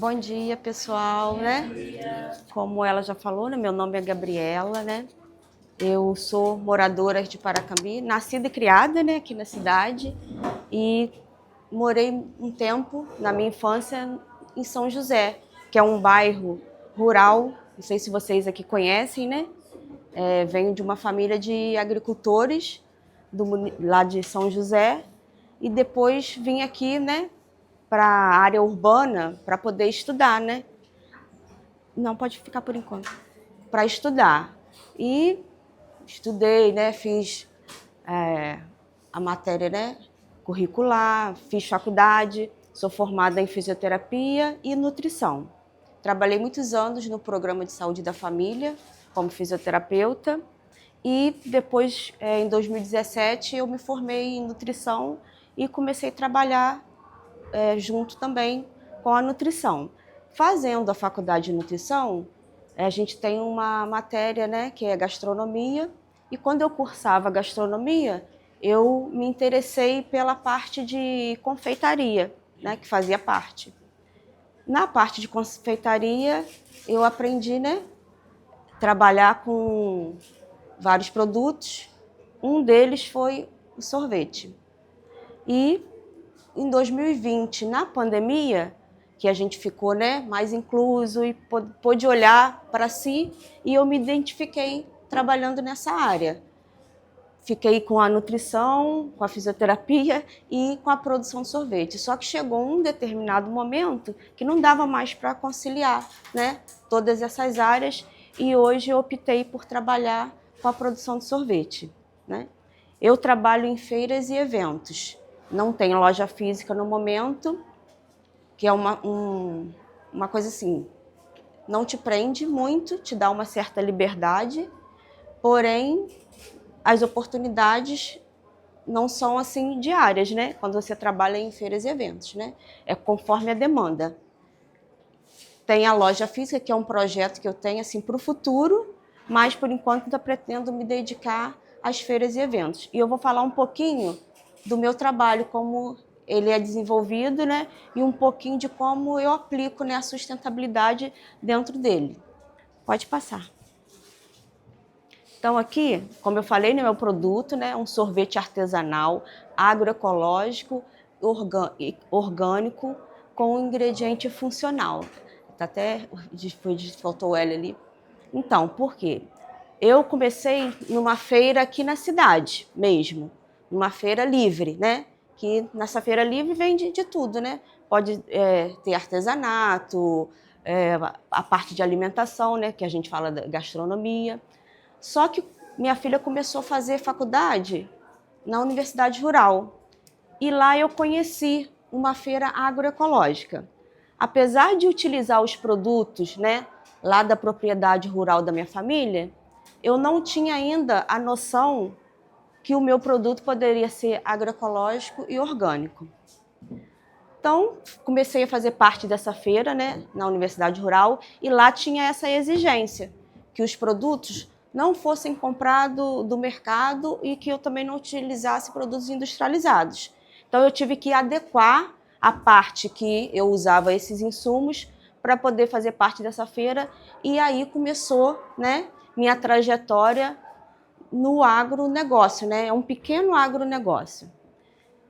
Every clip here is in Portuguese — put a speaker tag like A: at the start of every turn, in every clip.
A: Bom dia, pessoal, né? Como ela já falou, né? Meu nome é Gabriela, né? Eu sou moradora de Paracambi, nascida e criada, né, aqui na cidade, e morei um tempo na minha infância em São José, que é um bairro rural. Não sei se vocês aqui conhecem, né? Venho de uma família de agricultores lá de São José e depois vim aqui, né, para a área urbana para poder estudar, né? Não, pode ficar por enquanto. Para estudar. E estudei, né? Fiz a matéria, né, curricular, fiz faculdade, sou formada em fisioterapia e nutrição. Trabalhei muitos anos no programa de saúde da família como fisioterapeuta e depois, em 2017, eu me formei em nutrição e comecei a trabalhar junto também com a nutrição. Fazendo a faculdade de nutrição, a gente tem uma matéria, né, que é gastronomia, e quando eu cursava gastronomia, eu me interessei pela parte de confeitaria, né, que fazia parte. Na parte de confeitaria, eu aprendi, né, trabalhar com vários produtos. Um deles foi o sorvete. E em 2020, na pandemia, que a gente ficou, né, mais incluso e pôde olhar para si, e eu me identifiquei trabalhando nessa área. Fiquei com a nutrição, com a fisioterapia e com a produção de sorvete. Só que chegou um determinado momento que não dava mais para conciliar, né, todas essas áreas, e hoje eu optei por trabalhar com a produção de sorvete, né? Eu trabalho em feiras e eventos. Não tenho loja física no momento, que é uma coisa assim, não te prende muito, te dá uma certa liberdade, porém as oportunidades não são assim diárias, né? Quando você trabalha em feiras e eventos, né? É conforme a demanda. Tem a loja física, que é um projeto que eu tenho assim para o futuro, mas por enquanto eu pretendo me dedicar às feiras e eventos. E eu vou falar um pouquinho do meu trabalho, como ele é desenvolvido, né? E um pouquinho de como eu aplico, né, a sustentabilidade dentro dele. Pode passar. Então aqui, como eu falei, no meu produto, né, um sorvete artesanal, agroecológico, orgânico, com ingrediente funcional. Tá até faltou o L ali. Então, por quê? Eu comecei numa feira aqui na cidade mesmo, numa feira livre, né? Que nessa feira livre vende de tudo, né? Pode ter artesanato, a parte de alimentação, né? Que a gente fala da gastronomia. Só que minha filha começou a fazer faculdade na Universidade Rural. E lá eu conheci uma feira agroecológica. Apesar de utilizar os produtos, né, lá da propriedade rural da minha família, eu não tinha ainda a noção que o meu produto poderia ser agroecológico e orgânico. Então, comecei a fazer parte dessa feira, né, na Universidade Rural, e lá tinha essa exigência, que os produtos não fossem comprados do mercado e que eu também não utilizasse produtos industrializados. Então, eu tive que adequar a parte que eu usava esses insumos para poder fazer parte dessa feira, e aí começou, né, minha trajetória no agronegócio, né? É um pequeno agronegócio.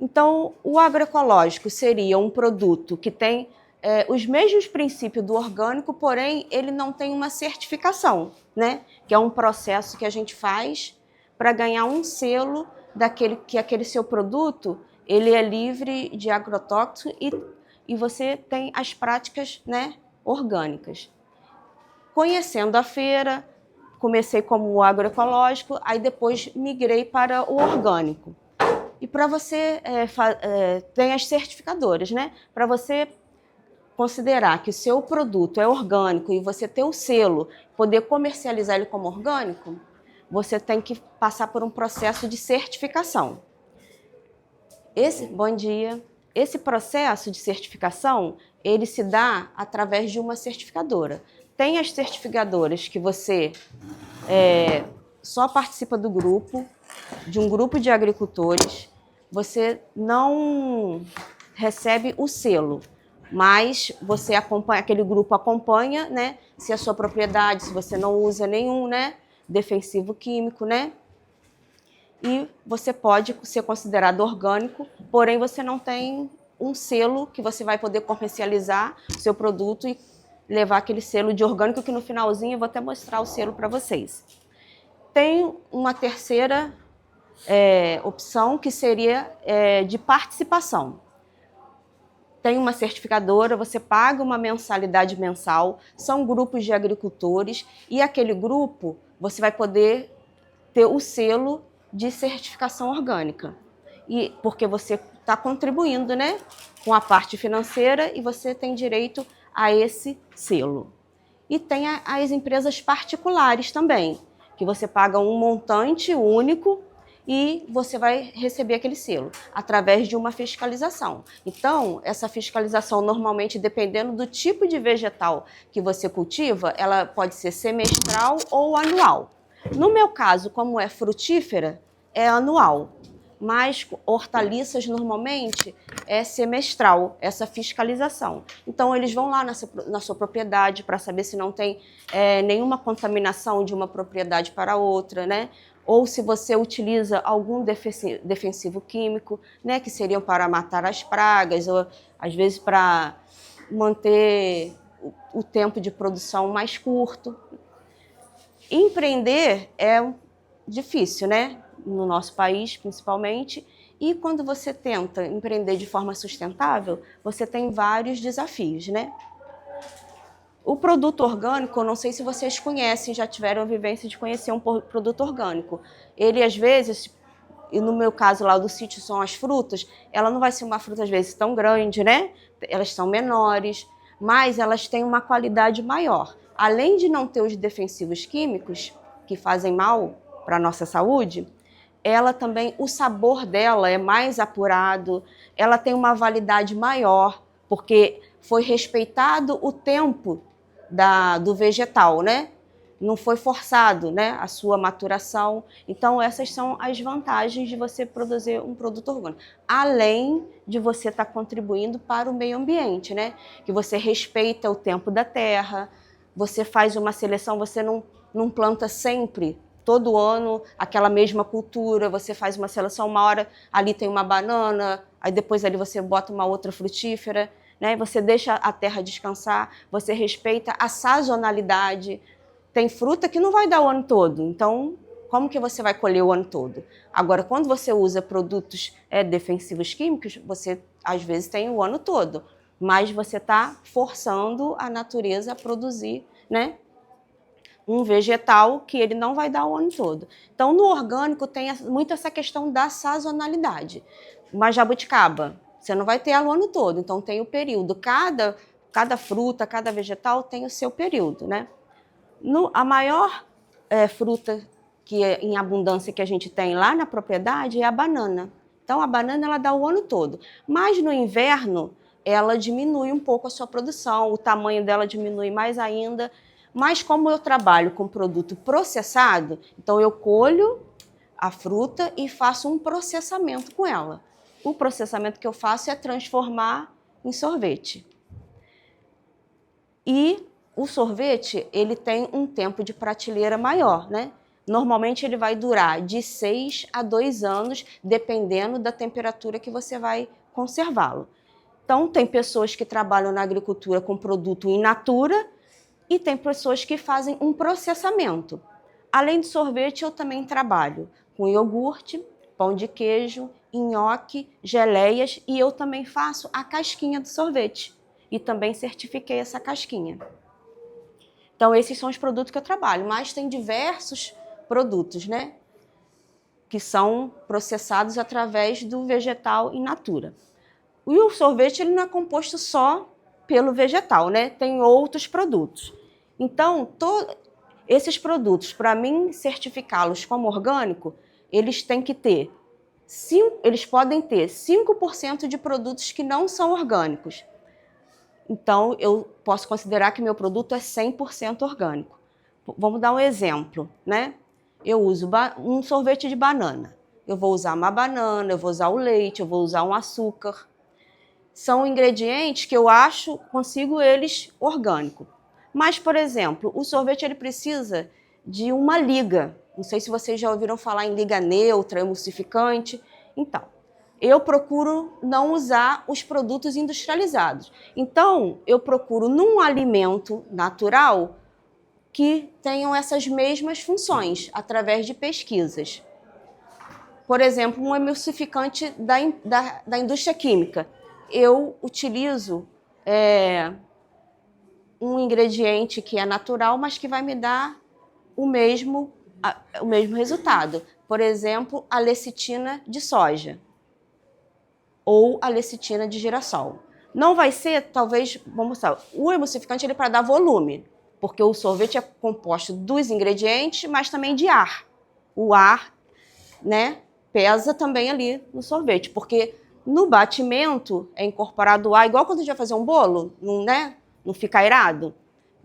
A: Então, o agroecológico seria um produto que tem os mesmos princípios do orgânico, porém ele não tem uma certificação, né? Que é um processo que a gente faz para ganhar um selo daquele que aquele seu produto ele é livre de agrotóxicos e você tem as práticas, né, orgânicas. Conhecendo a feira, comecei como agroecológico, aí depois migrei para o orgânico. E para você, tem as certificadoras, né? Para você considerar que o seu produto é orgânico e você ter o selo, poder comercializar ele como orgânico, você tem que passar por um processo de certificação. Bom dia. Esse processo de certificação, ele se dá através de uma certificadora. Tem as certificadoras que você só participa do grupo, de um grupo de agricultores, você não recebe o selo. mas você acompanha, aquele grupo acompanha, né, se a sua propriedade, se você não usa nenhum, né, defensivo químico, né, e você pode ser considerado orgânico, porém você não tem um selo que você vai poder comercializar o seu produto e levar aquele selo de orgânico, que no finalzinho eu vou até mostrar o selo para vocês. Tem uma terceira opção, que seria de participação. Tem uma certificadora, você paga uma mensalidade mensal, são grupos de agricultores, e aquele grupo você vai poder ter o selo de certificação orgânica. E porque você está contribuindo, né, com a parte financeira, e você tem direito a esse selo. E tem as empresas particulares também, que você paga um montante único e você vai receber aquele selo através de uma fiscalização. Então, essa fiscalização, normalmente, dependendo do tipo de vegetal que você cultiva, ela pode ser semestral ou anual. No meu caso, como é frutífera, é anual, mas hortaliças normalmente é semestral, essa fiscalização. Então eles vão lá na sua propriedade para saber se não tem nenhuma contaminação de uma propriedade para outra, né? Ou se você utiliza algum defensivo químico, né, que seriam para matar as pragas, ou às vezes para manter o tempo de produção mais curto. Empreender é difícil, né? No nosso país, principalmente. E quando você tenta empreender de forma sustentável, você tem vários desafios, né? O produto orgânico, eu não sei se vocês conhecem, já tiveram a vivência de conhecer um produto orgânico. Ele, às vezes, e no meu caso lá do sítio são as frutas, ela não vai ser uma fruta, às vezes, tão grande, né? Elas são menores, mas elas têm uma qualidade maior. Além de não ter os defensivos químicos, que fazem mal para a nossa saúde, ela também, o sabor dela é mais apurado, ela tem uma validade maior, porque foi respeitado o tempo do vegetal, né? Não foi forçado, né, a sua maturação. Então, essas são as vantagens de você produzir um produto orgânico. Além de você estar contribuindo para o meio ambiente, né? Que você respeita o tempo da terra, você faz uma seleção, você não planta sempre, todo ano, aquela mesma cultura, você faz uma seleção, uma hora ali tem uma banana, aí depois ali você bota uma outra frutífera, né? Você deixa a terra descansar, você respeita a sazonalidade. Tem fruta que não vai dar o ano todo, então como que você vai colher o ano todo? Agora, quando você usa produtos defensivos químicos, você às vezes tem o ano todo, mas você está forçando a natureza a produzir, né, um vegetal que ele não vai dar o ano todo. Então, no orgânico tem muito essa questão da sazonalidade. Uma jabuticaba, você não vai ter ela o ano todo, então tem o período. Cada fruta, cada vegetal tem o seu período, né? A maior fruta que é em abundância que a gente tem lá na propriedade é a banana. Então, a banana ela dá o ano todo. Mas no inverno, ela diminui um pouco a sua produção, o tamanho dela diminui mais ainda. Mas como eu trabalho com produto processado, então eu colho a fruta e faço um processamento com ela. O processamento que eu faço é transformar em sorvete. E o sorvete, ele tem um tempo de prateleira maior, né? Normalmente ele vai durar de 6 a 2 anos, dependendo da temperatura que você vai conservá-lo. Então, tem pessoas que trabalham na agricultura com produto in natura e tem pessoas que fazem um processamento. Além de sorvete, eu também trabalho com iogurte, pão de queijo, nhoque, geleias, e eu também faço a casquinha do sorvete. E também certifiquei essa casquinha. Então, esses são os produtos que eu trabalho, mas tem diversos produtos, né, que são processados através do vegetal in natura. E o sorvete ele não é composto só pelo vegetal, né? Tem outros produtos. Então, esses produtos, para mim certificá-los como orgânico, eles têm que ter, eles podem ter 5% de produtos que não são orgânicos. Então, eu posso considerar que meu produto é 100% orgânico. Vamos dar um exemplo, né? Eu uso um sorvete de banana. Eu vou usar uma banana, eu vou usar o leite, eu vou usar um açúcar. são ingredientes que eu consigo eles orgânico. Mas, por exemplo, o sorvete ele precisa de uma liga. Não sei se vocês já ouviram falar em liga neutra, emulsificante. Então, eu procuro não usar os produtos industrializados. Então, eu procuro num alimento natural que tenham essas mesmas funções, através de pesquisas. Por exemplo, um emulsificante da indústria química. Eu utilizo um ingrediente que é natural, mas que vai me dar o mesmo resultado. Por exemplo, a lecitina de soja ou a lecitina de girassol. Não vai ser, talvez, vamos mostrar, o emulsificante ele é para dar volume, porque o sorvete é composto dos ingredientes, mas também de ar. O ar, né, pesa também ali no sorvete, porque no batimento é incorporado o ar, igual quando a gente vai fazer um bolo, não fica aerado.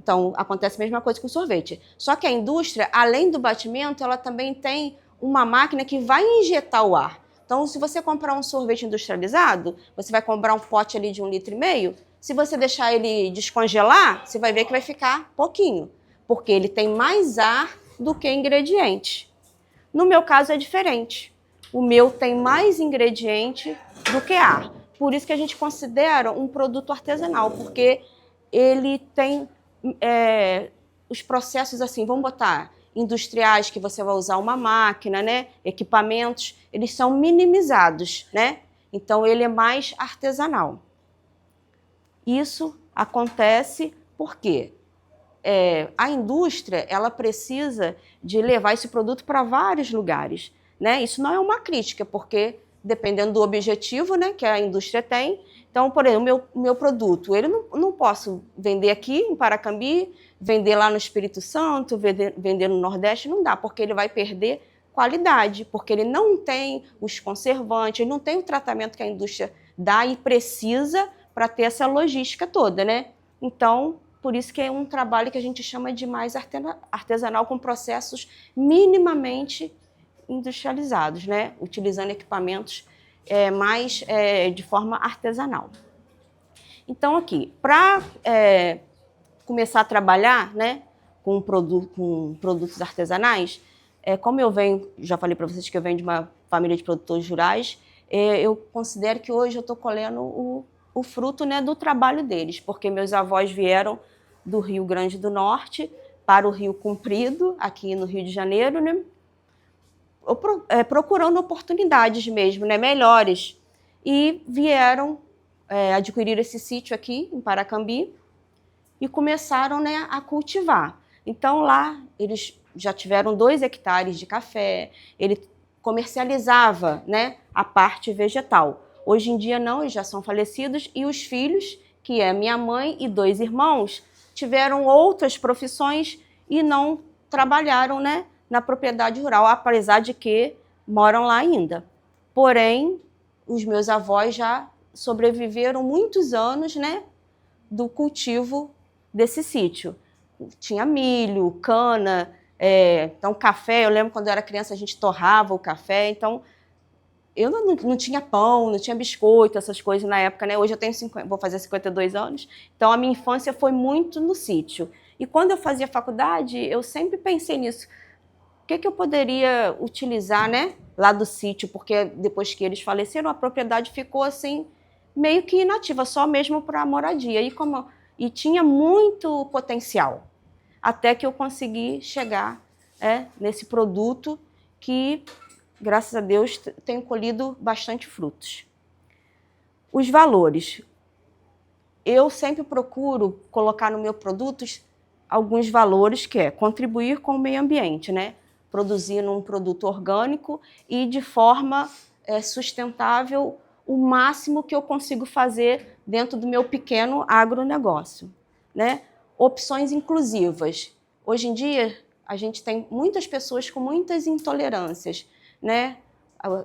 A: Então, acontece a mesma coisa com o sorvete. Só que a indústria, além do batimento, ela também tem uma máquina que vai injetar o ar. Então, se você comprar um sorvete industrializado, você vai comprar um pote ali de 1,5 litro, se você deixar ele descongelar, você vai ver que vai ficar pouquinho, porque ele tem mais ar do que ingrediente. No meu caso é diferente. O meu tem mais ingrediente do que ar. Por isso que a gente considera um produto artesanal, porque ele tem os processos assim, vamos botar, industriais, que você vai usar uma máquina, né? Equipamentos, eles são minimizados, né? Então, ele é mais artesanal. Isso acontece porque a indústria ela precisa de levar esse produto para vários lugares, né? Isso não é uma crítica, porque dependendo do objetivo, né, que a indústria tem. Então, por exemplo, o meu produto, ele não posso vender aqui em Paracambi, vender lá no Espírito Santo, vender no Nordeste, não dá, porque ele vai perder qualidade, porque ele não tem os conservantes, ele não tem o tratamento que a indústria dá e precisa para ter essa logística toda, né? Então, por isso que é um trabalho que a gente chama de mais artesanal, com processos minimamente industrializados, né? Utilizando equipamentos de forma artesanal. Então, aqui, para começar a trabalhar, né, com produtos artesanais, como eu venho, já falei para vocês que eu venho de uma família de produtores rurais, eu considero que hoje eu estou colhendo o fruto, né, do trabalho deles, porque meus avós vieram do Rio Grande do Norte para o Rio Comprido, aqui no Rio de Janeiro, né, procurando oportunidades mesmo, né, melhores, e vieram adquirir esse sítio aqui em Paracambi e começaram, né, a cultivar. Então lá eles já tiveram 2 hectares de café, ele comercializava, né, a parte vegetal. Hoje em dia não, eles já são falecidos, e os filhos, que é minha mãe e 2 irmãos, tiveram outras profissões e não trabalharam, né, na propriedade rural, apesar de que moram lá ainda. Porém, os meus avós já sobreviveram muitos anos, né, do cultivo desse sítio. Tinha milho, cana, então café, eu lembro quando eu era criança a gente torrava o café, então eu não tinha pão, não tinha biscoito, essas coisas na época, né? Hoje eu tenho vou fazer 52 anos, então a minha infância foi muito no sítio. E quando eu fazia faculdade, eu sempre pensei nisso. O que eu poderia utilizar, né, lá do sítio? Porque depois que eles faleceram, a propriedade ficou assim, meio que inativa, só mesmo para moradia. E tinha muito potencial, até que eu consegui chegar nesse produto que, graças a Deus, tenho colhido bastante frutos. Os valores. Eu sempre procuro colocar no meu produto alguns valores, que é contribuir com o meio ambiente, né? Produzindo um produto orgânico e de forma sustentável, o máximo que eu consigo fazer dentro do meu pequeno agronegócio, né? Opções inclusivas. Hoje em dia, a gente tem muitas pessoas com muitas intolerâncias, né?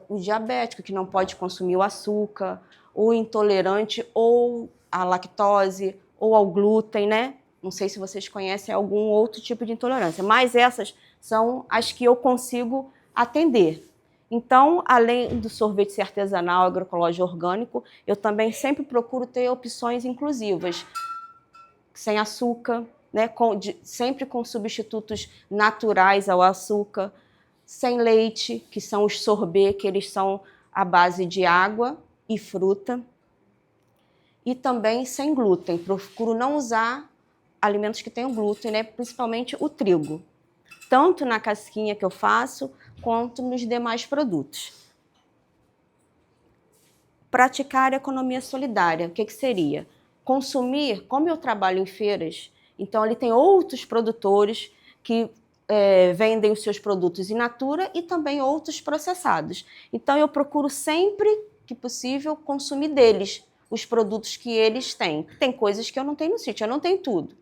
A: O diabético, que não pode consumir o açúcar, o intolerante ou à lactose, ou ao glúten, né? Não sei se vocês conhecem algum outro tipo de intolerância, mas essas são as que eu consigo atender. Então, além do sorvete ser artesanal, agroecológico, orgânico, eu também sempre procuro ter opções inclusivas, sem açúcar, né, sempre com substitutos naturais ao açúcar, sem leite, que são os sorbet, que eles são à base de água e fruta, e também sem glúten. Procuro não usar alimentos que tenham glúten, né, principalmente o trigo, tanto na casquinha que eu faço, quanto nos demais produtos. Praticar a economia solidária, o que seria? Consumir, como eu trabalho em feiras, então ali tem outros produtores que vendem os seus produtos in natura e também outros processados. Então eu procuro sempre que possível consumir deles os produtos que eles têm. Tem coisas que eu não tenho no sítio, eu não tenho tudo.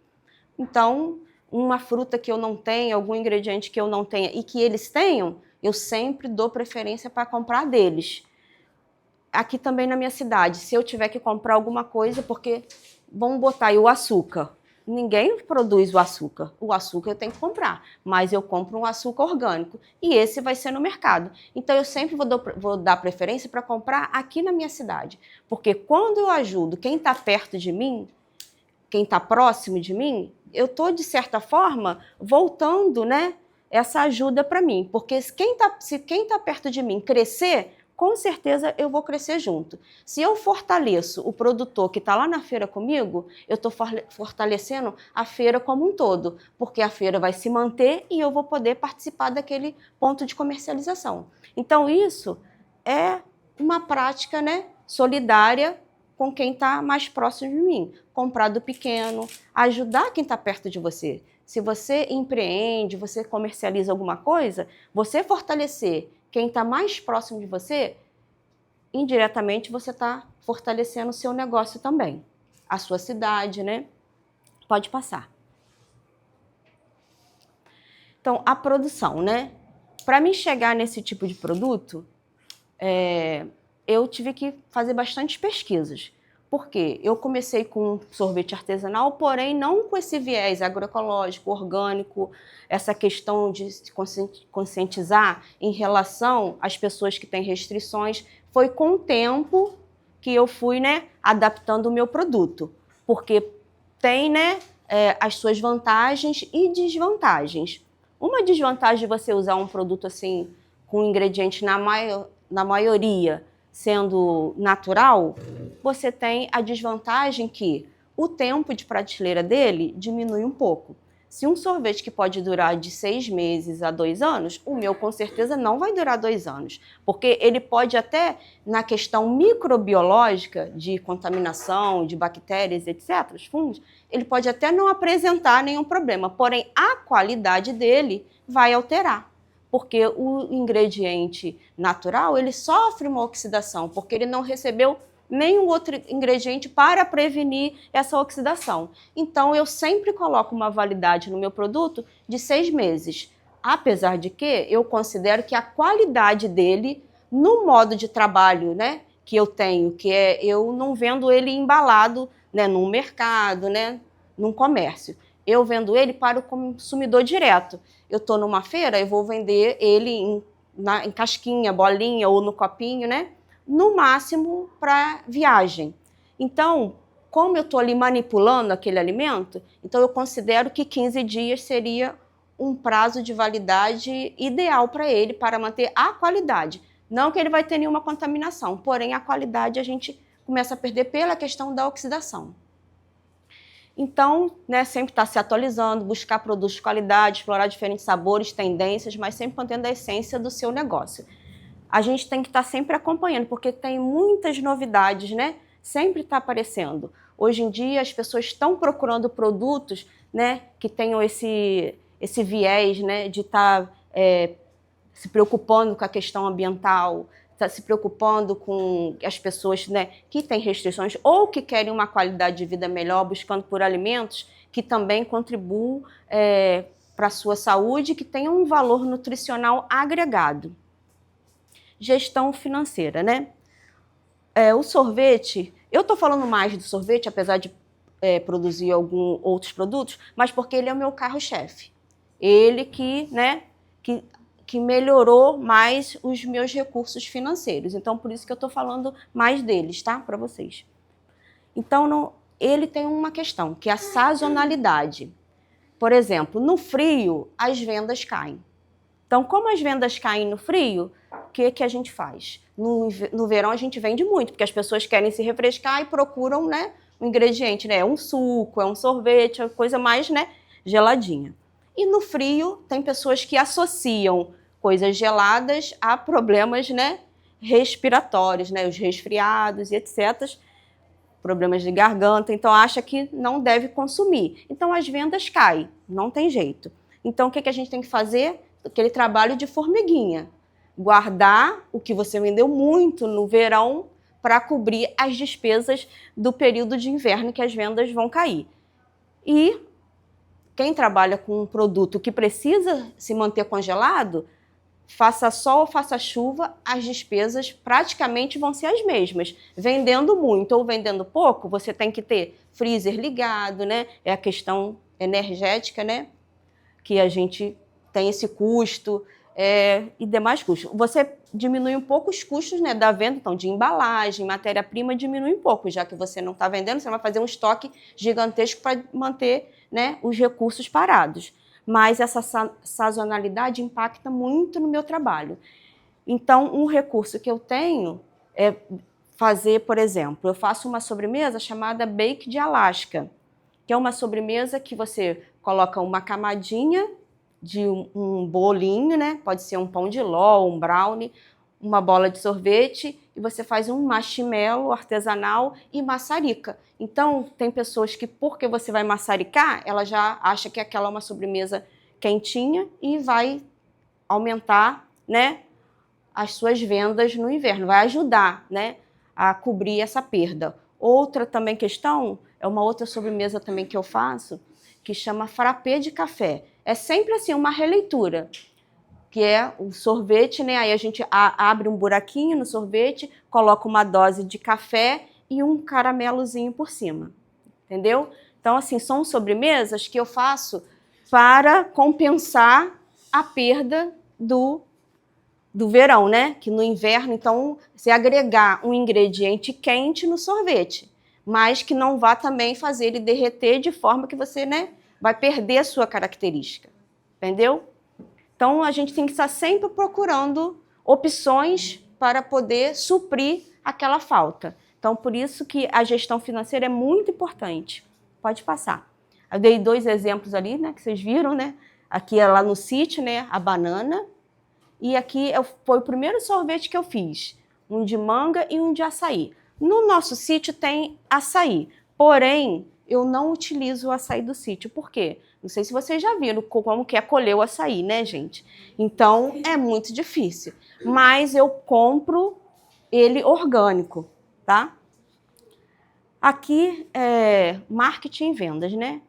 A: Então, uma fruta que eu não tenha, algum ingrediente que eu não tenha e que eles tenham, eu sempre dou preferência para comprar deles. Aqui também na minha cidade, se eu tiver que comprar alguma coisa, porque vamos botar aí o açúcar. Ninguém produz o açúcar eu tenho que comprar, mas eu compro um açúcar orgânico e esse vai ser no mercado. Então eu sempre vou dar preferência para comprar aqui na minha cidade, porque quando eu ajudo quem está perto de mim, quem está próximo de mim, eu estou, de certa forma, voltando, né, essa ajuda para mim, porque se quem tá perto de mim crescer, com certeza eu vou crescer junto. Se eu fortaleço o produtor que está lá na feira comigo, eu estou fortalecendo a feira como um todo, porque a feira vai se manter e eu vou poder participar daquele ponto de comercialização. Então isso é uma prática, né, solidária com quem está mais próximo de mim. Comprar do pequeno, ajudar quem está perto de você. Se você empreende, você comercializa alguma coisa, você fortalecer quem está mais próximo de você, indiretamente você está fortalecendo o seu negócio também. A sua cidade, né? Pode passar. Então, a produção, né? Para mim chegar nesse tipo de produto, eu tive que fazer bastante pesquisas. Por quê? Eu comecei com sorvete artesanal, porém não com esse viés agroecológico, orgânico, essa questão de se conscientizar em relação às pessoas que têm restrições. Foi com o tempo que eu fui, né, adaptando o meu produto, porque tem, né, as suas vantagens e desvantagens. Uma desvantagem de você usar um produto assim, com ingredientes na maioria sendo natural, você tem a desvantagem que o tempo de prateleira dele diminui um pouco. Se um sorvete que pode durar de 6 meses a 2 anos, o meu com certeza não vai durar 2 anos, porque ele pode até, na questão microbiológica, de contaminação, de bactérias, etc., os fungos, ele pode até não apresentar nenhum problema, porém a qualidade dele vai alterar. Porque o ingrediente natural, ele sofre uma oxidação, porque ele não recebeu nenhum outro ingrediente para prevenir essa oxidação. Então, eu sempre coloco uma validade no meu produto de 6 meses. Apesar de que eu considero que a qualidade dele, no modo de trabalho, né, que eu tenho, que é eu não vendo ele embalado, né, num mercado, né, num comércio. Eu vendo ele para o consumidor direto. Eu estou numa feira, eu vou vender ele em casquinha, bolinha ou no copinho, né? No máximo para viagem. Então, como eu estou ali manipulando aquele alimento, então eu considero que 15 dias seria um prazo de validade ideal para ele, para manter a qualidade. Não que ele vai ter nenhuma contaminação, porém a qualidade a gente começa a perder pela questão da oxidação. Então, né, sempre estar se atualizando, buscar produtos de qualidade, explorar diferentes sabores, tendências, mas sempre mantendo a essência do seu negócio. A gente tem que estar sempre acompanhando, porque tem muitas novidades, né? Sempre está aparecendo. Hoje em dia, as pessoas estão procurando produtos, né, que tenham esse viés, né, de estar se preocupando com a questão ambiental, está se preocupando com as pessoas, né, que têm restrições ou que querem uma qualidade de vida melhor, buscando por alimentos que também contribuam para a sua saúde, que tenham um valor nutricional agregado. Gestão financeira, né? O sorvete, eu estou falando mais do sorvete, apesar de produzir alguns outros produtos, mas porque ele é o meu carro-chefe. Ele que, né, que que melhorou mais os meus recursos financeiros. Então, por isso que eu estou falando mais deles, tá? Para vocês. Então, ele tem uma questão, que é a sazonalidade. Por exemplo, no frio, as vendas caem. Então, como as vendas caem no frio, o que a gente faz? No verão, a gente vende muito, porque as pessoas querem se refrescar e procuram, né, um ingrediente, né? Um suco, é um sorvete, é coisa mais, né, geladinha. E no frio, tem pessoas que associam coisas geladas a problemas, né, respiratórios, né, os resfriados e etc., problemas de garganta, então acha que não deve consumir. Então as vendas caem, não tem jeito. Então o que a gente tem que fazer? Aquele trabalho de formiguinha. Guardar o que você vendeu muito no verão para cobrir as despesas do período de inverno que as vendas vão cair. E quem trabalha com um produto que precisa se manter congelado, faça sol ou faça chuva, as despesas praticamente vão ser as mesmas. Vendendo muito ou vendendo pouco, você tem que ter freezer ligado, né? É a questão energética, né? Que a gente tem esse custo e demais custos. Você diminui um pouco os custos, né, da venda, então, de embalagem, matéria-prima diminui um pouco, já que você não está vendendo, você vai fazer um estoque gigantesco para manter, né, os recursos parados. Mas essa sazonalidade impacta muito no meu trabalho. Então, um recurso que eu tenho é fazer, por exemplo, eu faço uma sobremesa chamada Bake de Alaska, que é uma sobremesa que você coloca uma camadinha de um bolinho, né? Pode ser um pão de ló, um brownie, uma bola de sorvete, e você faz um marshmallow artesanal e maçarica. Então, tem pessoas que, porque você vai maçaricar, ela já acha que aquela é uma sobremesa quentinha e vai aumentar, né, as suas vendas no inverno, vai ajudar, né, a cobrir essa perda. Outra também questão, é uma outra sobremesa também que eu faço, que chama frappé de café. É sempre assim, uma releitura, que é o sorvete, né? Aí a gente abre um buraquinho no sorvete, coloca uma dose de café e um caramelozinho por cima, entendeu? Então, assim, são sobremesas que eu faço para compensar a perda do verão, né? Que no inverno, então, você agregar um ingrediente quente no sorvete, mas que não vá também fazer ele derreter de forma que você, né, vai perder a sua característica, entendeu? Então, a gente tem que estar sempre procurando opções para poder suprir aquela falta. Então, por isso que a gestão financeira é muito importante. Pode passar. Eu dei 2 exemplos ali, né, que vocês viram, né? Aqui é lá no sítio, né, a banana. E aqui foi o primeiro sorvete que eu fiz. Um de manga e um de açaí. No nosso sítio tem açaí, porém, eu não utilizo o açaí do sítio. Por quê? Não sei se vocês já viram como que é colher o açaí, né, gente? Então, é muito difícil. Mas eu compro ele orgânico, tá? Aqui é marketing e vendas, né?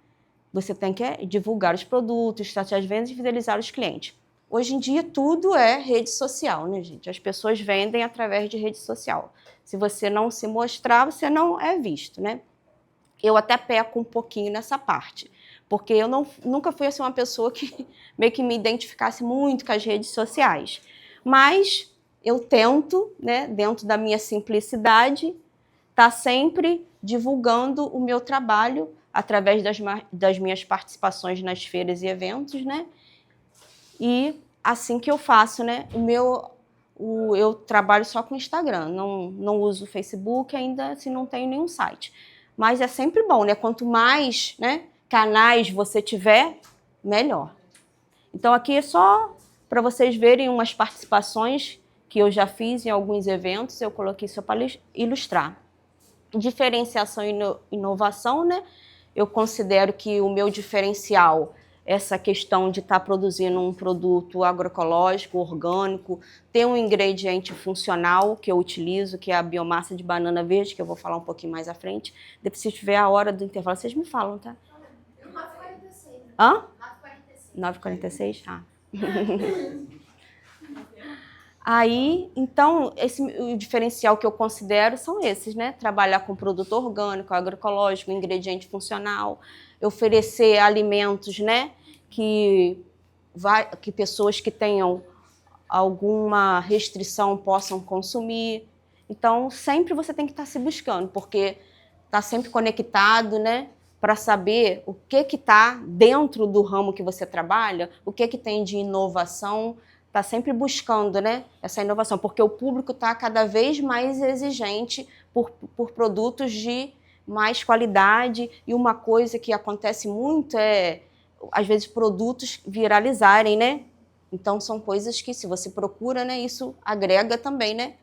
A: Você tem que divulgar os produtos, estratégias de vendas e fidelizar os clientes. Hoje em dia, tudo é rede social, né, gente? As pessoas vendem através de rede social. Se você não se mostrar, você não é visto, né? Eu até peco um pouquinho nessa parte, porque eu nunca fui assim, uma pessoa que meio que me identificasse muito com as redes sociais. Mas eu tento, né, dentro da minha simplicidade, estar sempre divulgando o meu trabalho através das minhas participações nas feiras e eventos, né? E assim que eu faço, né? Eu trabalho só com Instagram, não uso o Facebook, ainda assim não tenho nenhum site. Mas é sempre bom, né? Quanto mais, né, canais você tiver, melhor. Então aqui é só para vocês verem umas participações que eu já fiz em alguns eventos, eu coloquei só para ilustrar. Diferenciação e inovação, né? Eu considero que o meu diferencial, essa questão de estar produzindo um produto agroecológico, orgânico, ter um ingrediente funcional que eu utilizo, que é a biomassa de banana verde, que eu vou falar um pouquinho mais à frente. Depois, se tiver a hora do intervalo, vocês me falam, tá? 9h46. Hã? 9h46. 9h46? Ah. Aí, então, o diferencial que eu considero são esses, né? Trabalhar com produto orgânico, agroecológico, ingrediente funcional, oferecer alimentos, né? Que pessoas que tenham alguma restrição possam consumir. Então, sempre você tem que estar se buscando, porque está sempre conectado, né? Para saber o que está dentro do ramo que você trabalha, o que tem de inovação, está sempre buscando, né, essa inovação, porque o público está cada vez mais exigente por produtos de mais qualidade, e uma coisa que acontece muito é, às vezes, produtos viralizarem, né? Então, são coisas que, se você procura, né, isso agrega também, né?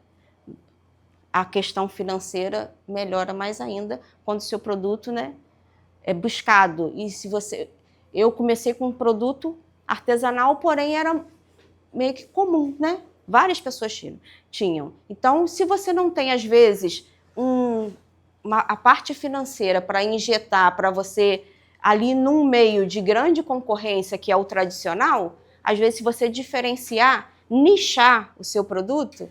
A: A questão financeira melhora mais ainda quando o seu produto, né, é buscado. E se você... Eu comecei com um produto artesanal, porém era meio que comum, né? Várias pessoas tinham. Então, se você não tem, às vezes, a parte financeira para injetar, para você, ali num meio de grande concorrência, que é o tradicional, às vezes, se você diferenciar, nichar o seu produto,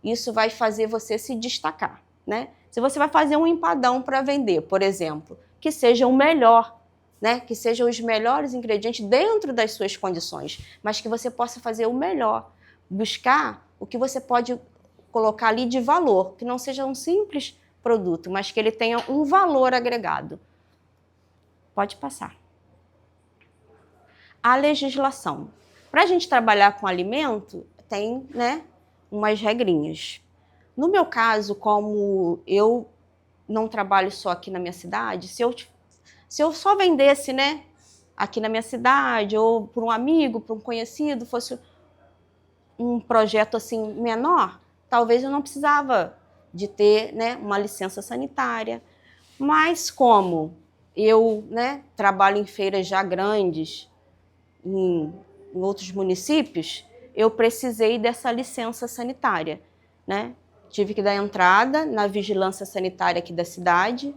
A: isso vai fazer você se destacar, né? Se você vai fazer um empadão para vender, por exemplo, que seja o melhor, né? Que sejam os melhores ingredientes dentro das suas condições, mas que você possa fazer o melhor. Buscar o que você pode colocar ali de valor, que não seja um simples produto, mas que ele tenha um valor agregado. Pode passar. A legislação. Para a gente trabalhar com alimento, tem, né, umas regrinhas. No meu caso, como eu não trabalho só aqui na minha cidade, se eu só vendesse, né, aqui na minha cidade, ou por um amigo, por um conhecido, fosse um projeto assim menor, talvez eu não precisava de ter, né, uma licença sanitária. Mas como eu, né, trabalho em feiras já grandes, em outros municípios, eu precisei dessa licença sanitária, né? Tive que dar entrada na vigilância sanitária aqui da cidade.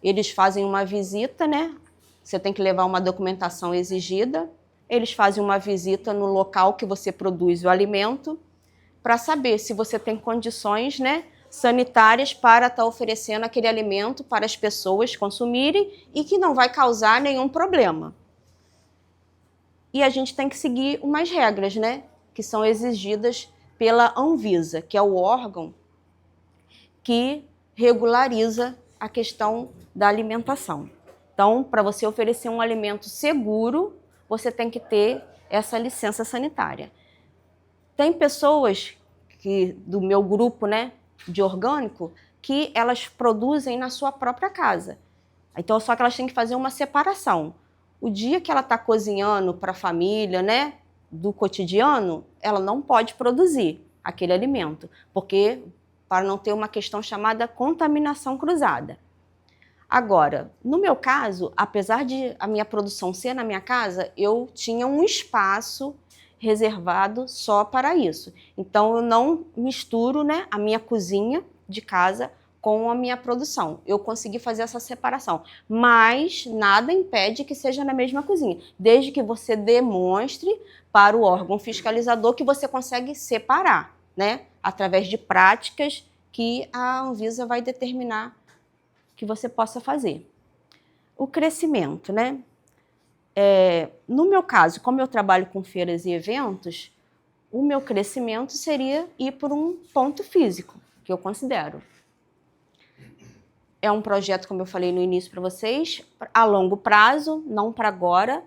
A: Eles fazem uma visita, né? Você tem que levar uma documentação exigida. Eles fazem uma visita no local que você produz o alimento para saber se você tem condições, né, sanitárias para estar oferecendo aquele alimento para as pessoas consumirem e que não vai causar nenhum problema. E a gente tem que seguir umas regras, né, que são exigidas pela Anvisa, que é o órgão que regulariza a questão da alimentação. Então, para você oferecer um alimento seguro, você tem que ter essa licença sanitária. Tem pessoas do meu grupo, né, de orgânico, que elas produzem na sua própria casa. Então, só que elas têm que fazer uma separação. O dia que ela está cozinhando para a família, né, do cotidiano, ela não pode produzir aquele alimento, porque para não ter uma questão chamada contaminação cruzada. Agora, no meu caso, apesar de a minha produção ser na minha casa, eu tinha um espaço reservado só para isso. Então, eu não misturo, né, a minha cozinha de casa com a minha produção. Eu consegui fazer essa separação, mas nada impede que seja na mesma cozinha, desde que você demonstre para o órgão fiscalizador que você consegue separar, né, através de práticas que a Anvisa vai determinar que você possa fazer. O crescimento, né? No meu caso, como eu trabalho com feiras e eventos, o meu crescimento seria ir por um ponto físico, que eu considero. É um projeto, como eu falei no início para vocês, a longo prazo, não para agora.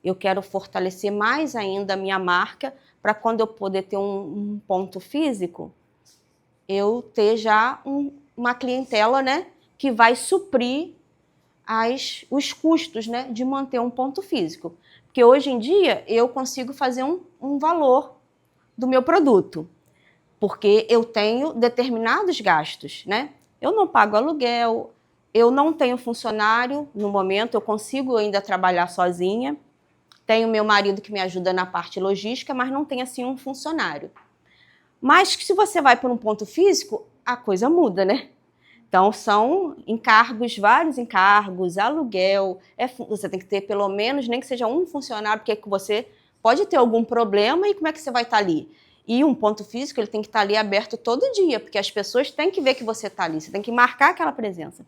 A: Eu quero fortalecer mais ainda a minha marca, para quando eu poder ter um ponto físico, eu ter já uma clientela, né, que vai suprir os custos, né, de manter um ponto físico. Porque hoje em dia eu consigo fazer um valor do meu produto, porque eu tenho determinados gastos, né? Eu não pago aluguel, eu não tenho funcionário no momento, eu consigo ainda trabalhar sozinha. Tenho meu marido que me ajuda na parte logística, mas não tem assim um funcionário. Mas se você vai para um ponto físico, a coisa muda, né? Então, são encargos, vários encargos, aluguel, você tem que ter pelo menos, nem que seja um funcionário, porque você pode ter algum problema e como é que você vai estar ali? E um ponto físico, ele tem que estar ali aberto todo dia, porque as pessoas têm que ver que você está ali, você tem que marcar aquela presença.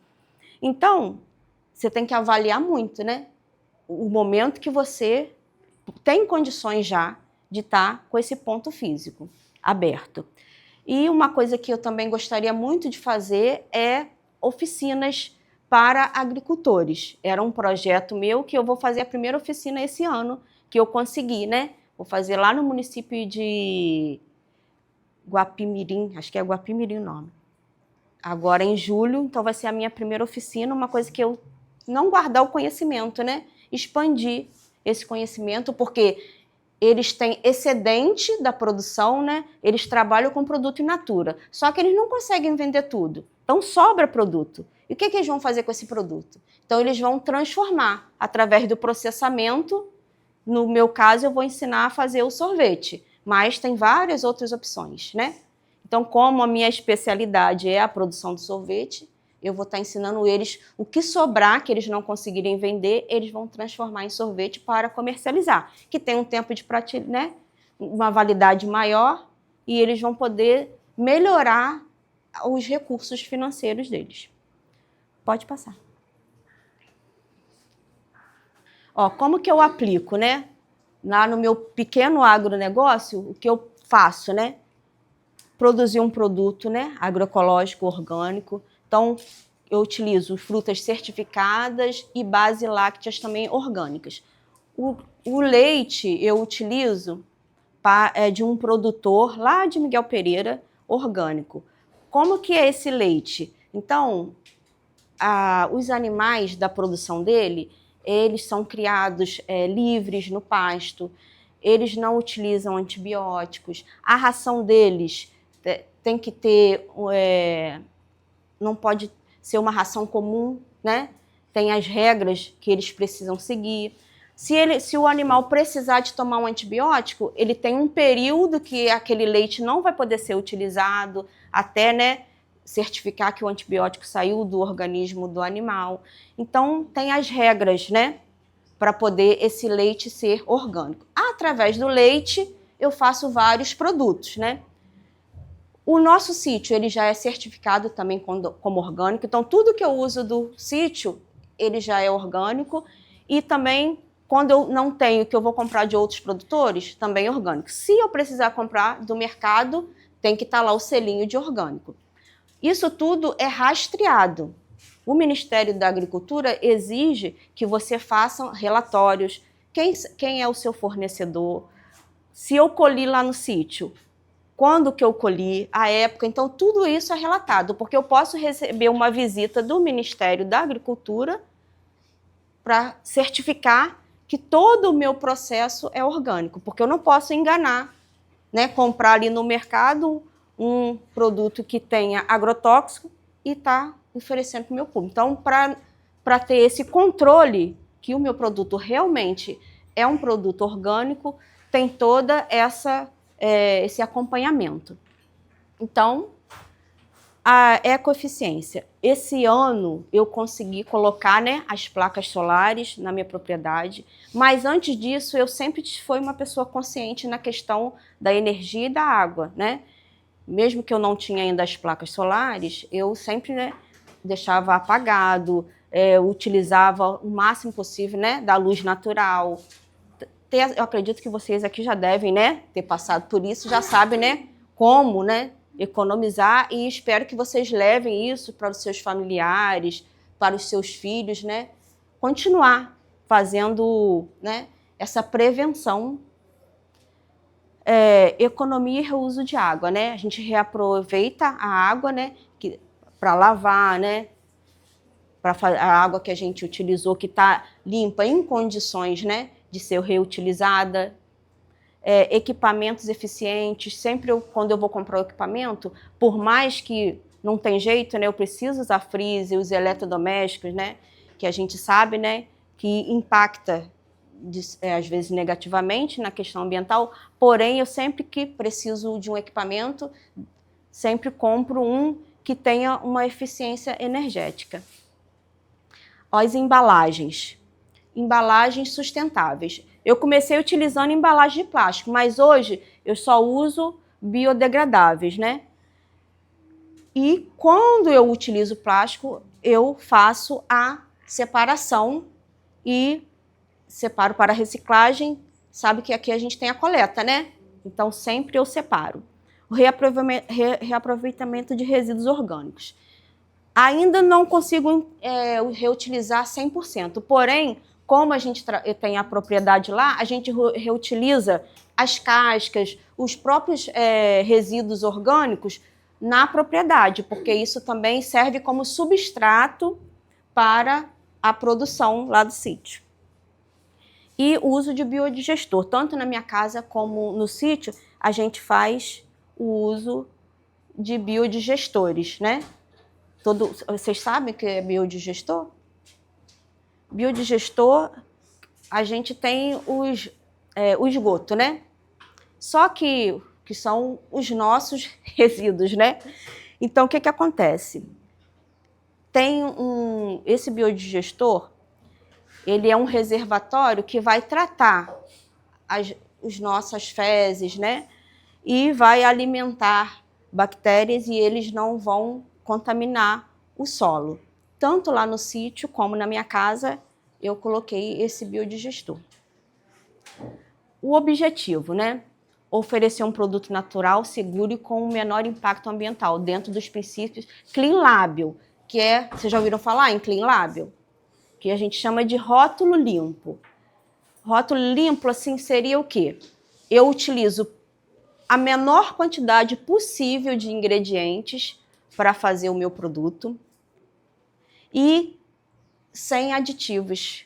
A: Então, você tem que avaliar muito, né? O momento que você tem condições já de estar com esse ponto físico aberto. E uma coisa que eu também gostaria muito de fazer é oficinas para agricultores. Era um projeto meu que eu vou fazer a primeira oficina esse ano, que eu consegui, né? Vou fazer lá no município de Guapimirim, acho que é Guapimirim o nome. Agora em julho, então vai ser a minha primeira oficina, uma coisa que eu não guardar o conhecimento, né? Expandir esse conhecimento, porque eles têm excedente da produção, né? Eles trabalham com produto in natura, só que eles não conseguem vender tudo, então sobra produto. E o que eles vão fazer com esse produto? Então eles vão transformar através do processamento. No meu caso, eu vou ensinar a fazer o sorvete, mas tem várias outras opções, né? Então, como a minha especialidade é a produção do sorvete, eu vou estar ensinando eles o que sobrar, que eles não conseguirem vender, eles vão transformar em sorvete para comercializar, que tem um tempo de né, uma validade maior, e eles vão poder melhorar os recursos financeiros deles. Pode passar. Ó, como que eu aplico, né? Lá no meu pequeno agronegócio, o que eu faço, né? Produzir um produto, né, agroecológico, orgânico. Então, eu utilizo frutas certificadas e base lácteas também orgânicas. O leite eu utilizo de um produtor lá de Miguel Pereira, orgânico. Como que é esse leite? Então, os animais da produção dele, eles são criados livres no pasto, eles não utilizam antibióticos, a ração deles tem que ter, não pode ser uma ração comum, né? Tem as regras que eles precisam seguir. Se o animal precisar de tomar um antibiótico, ele tem um período que aquele leite não vai poder ser utilizado até, né, certificar que o antibiótico saiu do organismo do animal. Então, tem as regras, né, para poder esse leite ser orgânico. Através do leite, eu faço vários produtos, né? O nosso sítio, ele já é certificado também como orgânico, então tudo que eu uso do sítio, ele já é orgânico, e também quando eu não tenho, que eu vou comprar de outros produtores, também é orgânico. Se eu precisar comprar do mercado, tem que estar lá o selinho de orgânico. Isso tudo é rastreado. O Ministério da Agricultura exige que você faça relatórios, quem é o seu fornecedor, se eu colhi lá no sítio, quando que eu colhi, a época, então tudo isso é relatado, porque eu posso receber uma visita do Ministério da Agricultura para certificar que todo o meu processo é orgânico, porque eu não posso enganar, né, comprar ali no mercado um produto que tenha agrotóxico e tá oferecendo para o meu público. Então, para ter esse controle que o meu produto realmente é um produto orgânico, tem toda esse acompanhamento. Então, a ecoeficiência. Esse ano eu consegui colocar, né, as placas solares na minha propriedade, mas antes disso eu sempre fui uma pessoa consciente na questão da energia e da água, né? Mesmo que eu não tinha ainda as placas solares, eu sempre, né, deixava apagado, utilizava o máximo possível, né, da luz natural. Eu acredito que vocês aqui já devem, né, ter passado por isso, já sabem, né, como, né, economizar, e espero que vocês levem isso para os seus familiares, para os seus filhos, né, continuar fazendo, né, essa prevenção. Economia e reuso de água, né, a gente reaproveita a água, né, para lavar, né, a água que a gente utilizou, que está limpa, em condições, né, de ser reutilizada, equipamentos eficientes. Sempre quando eu vou comprar o equipamento, por mais que não tem jeito, né, eu preciso usar freezer, os eletrodomésticos, né, que a gente sabe, né, que impacta às vezes negativamente na questão ambiental, porém eu sempre que preciso de um equipamento, sempre compro um que tenha uma eficiência energética. As embalagens sustentáveis. Eu comecei utilizando embalagem de plástico, mas hoje eu só uso biodegradáveis, né? E quando eu utilizo plástico, eu faço a separação e separo para reciclagem, sabe que aqui a gente tem a coleta, né? Então, sempre eu separo. O reaproveitamento de resíduos orgânicos. Ainda não consigo reutilizar 100%, porém, como a gente tem a propriedade lá, a gente reutiliza as cascas, os próprios resíduos orgânicos na propriedade, porque isso também serve como substrato para a produção lá do sítio. E o uso de biodigestor, tanto na minha casa como no sítio, a gente faz o uso de biodigestores, né? Vocês sabem o que é biodigestor? Biodigestor, a gente tem o esgoto, né? Só que são os nossos resíduos, né? Então, o que acontece? Esse biodigestor, ele é um reservatório que vai tratar as nossas fezes, né? E vai alimentar bactérias e eles não vão contaminar o solo. Tanto lá no sítio como na minha casa, eu coloquei esse biodigestor. O objetivo, né? Oferecer um produto natural, seguro e com o menor impacto ambiental, dentro dos princípios Clean Label, que vocês já ouviram falar em Clean Label? Que a gente chama de rótulo limpo. Rótulo limpo, assim, seria o quê? Eu utilizo a menor quantidade possível de ingredientes para fazer o meu produto e sem aditivos,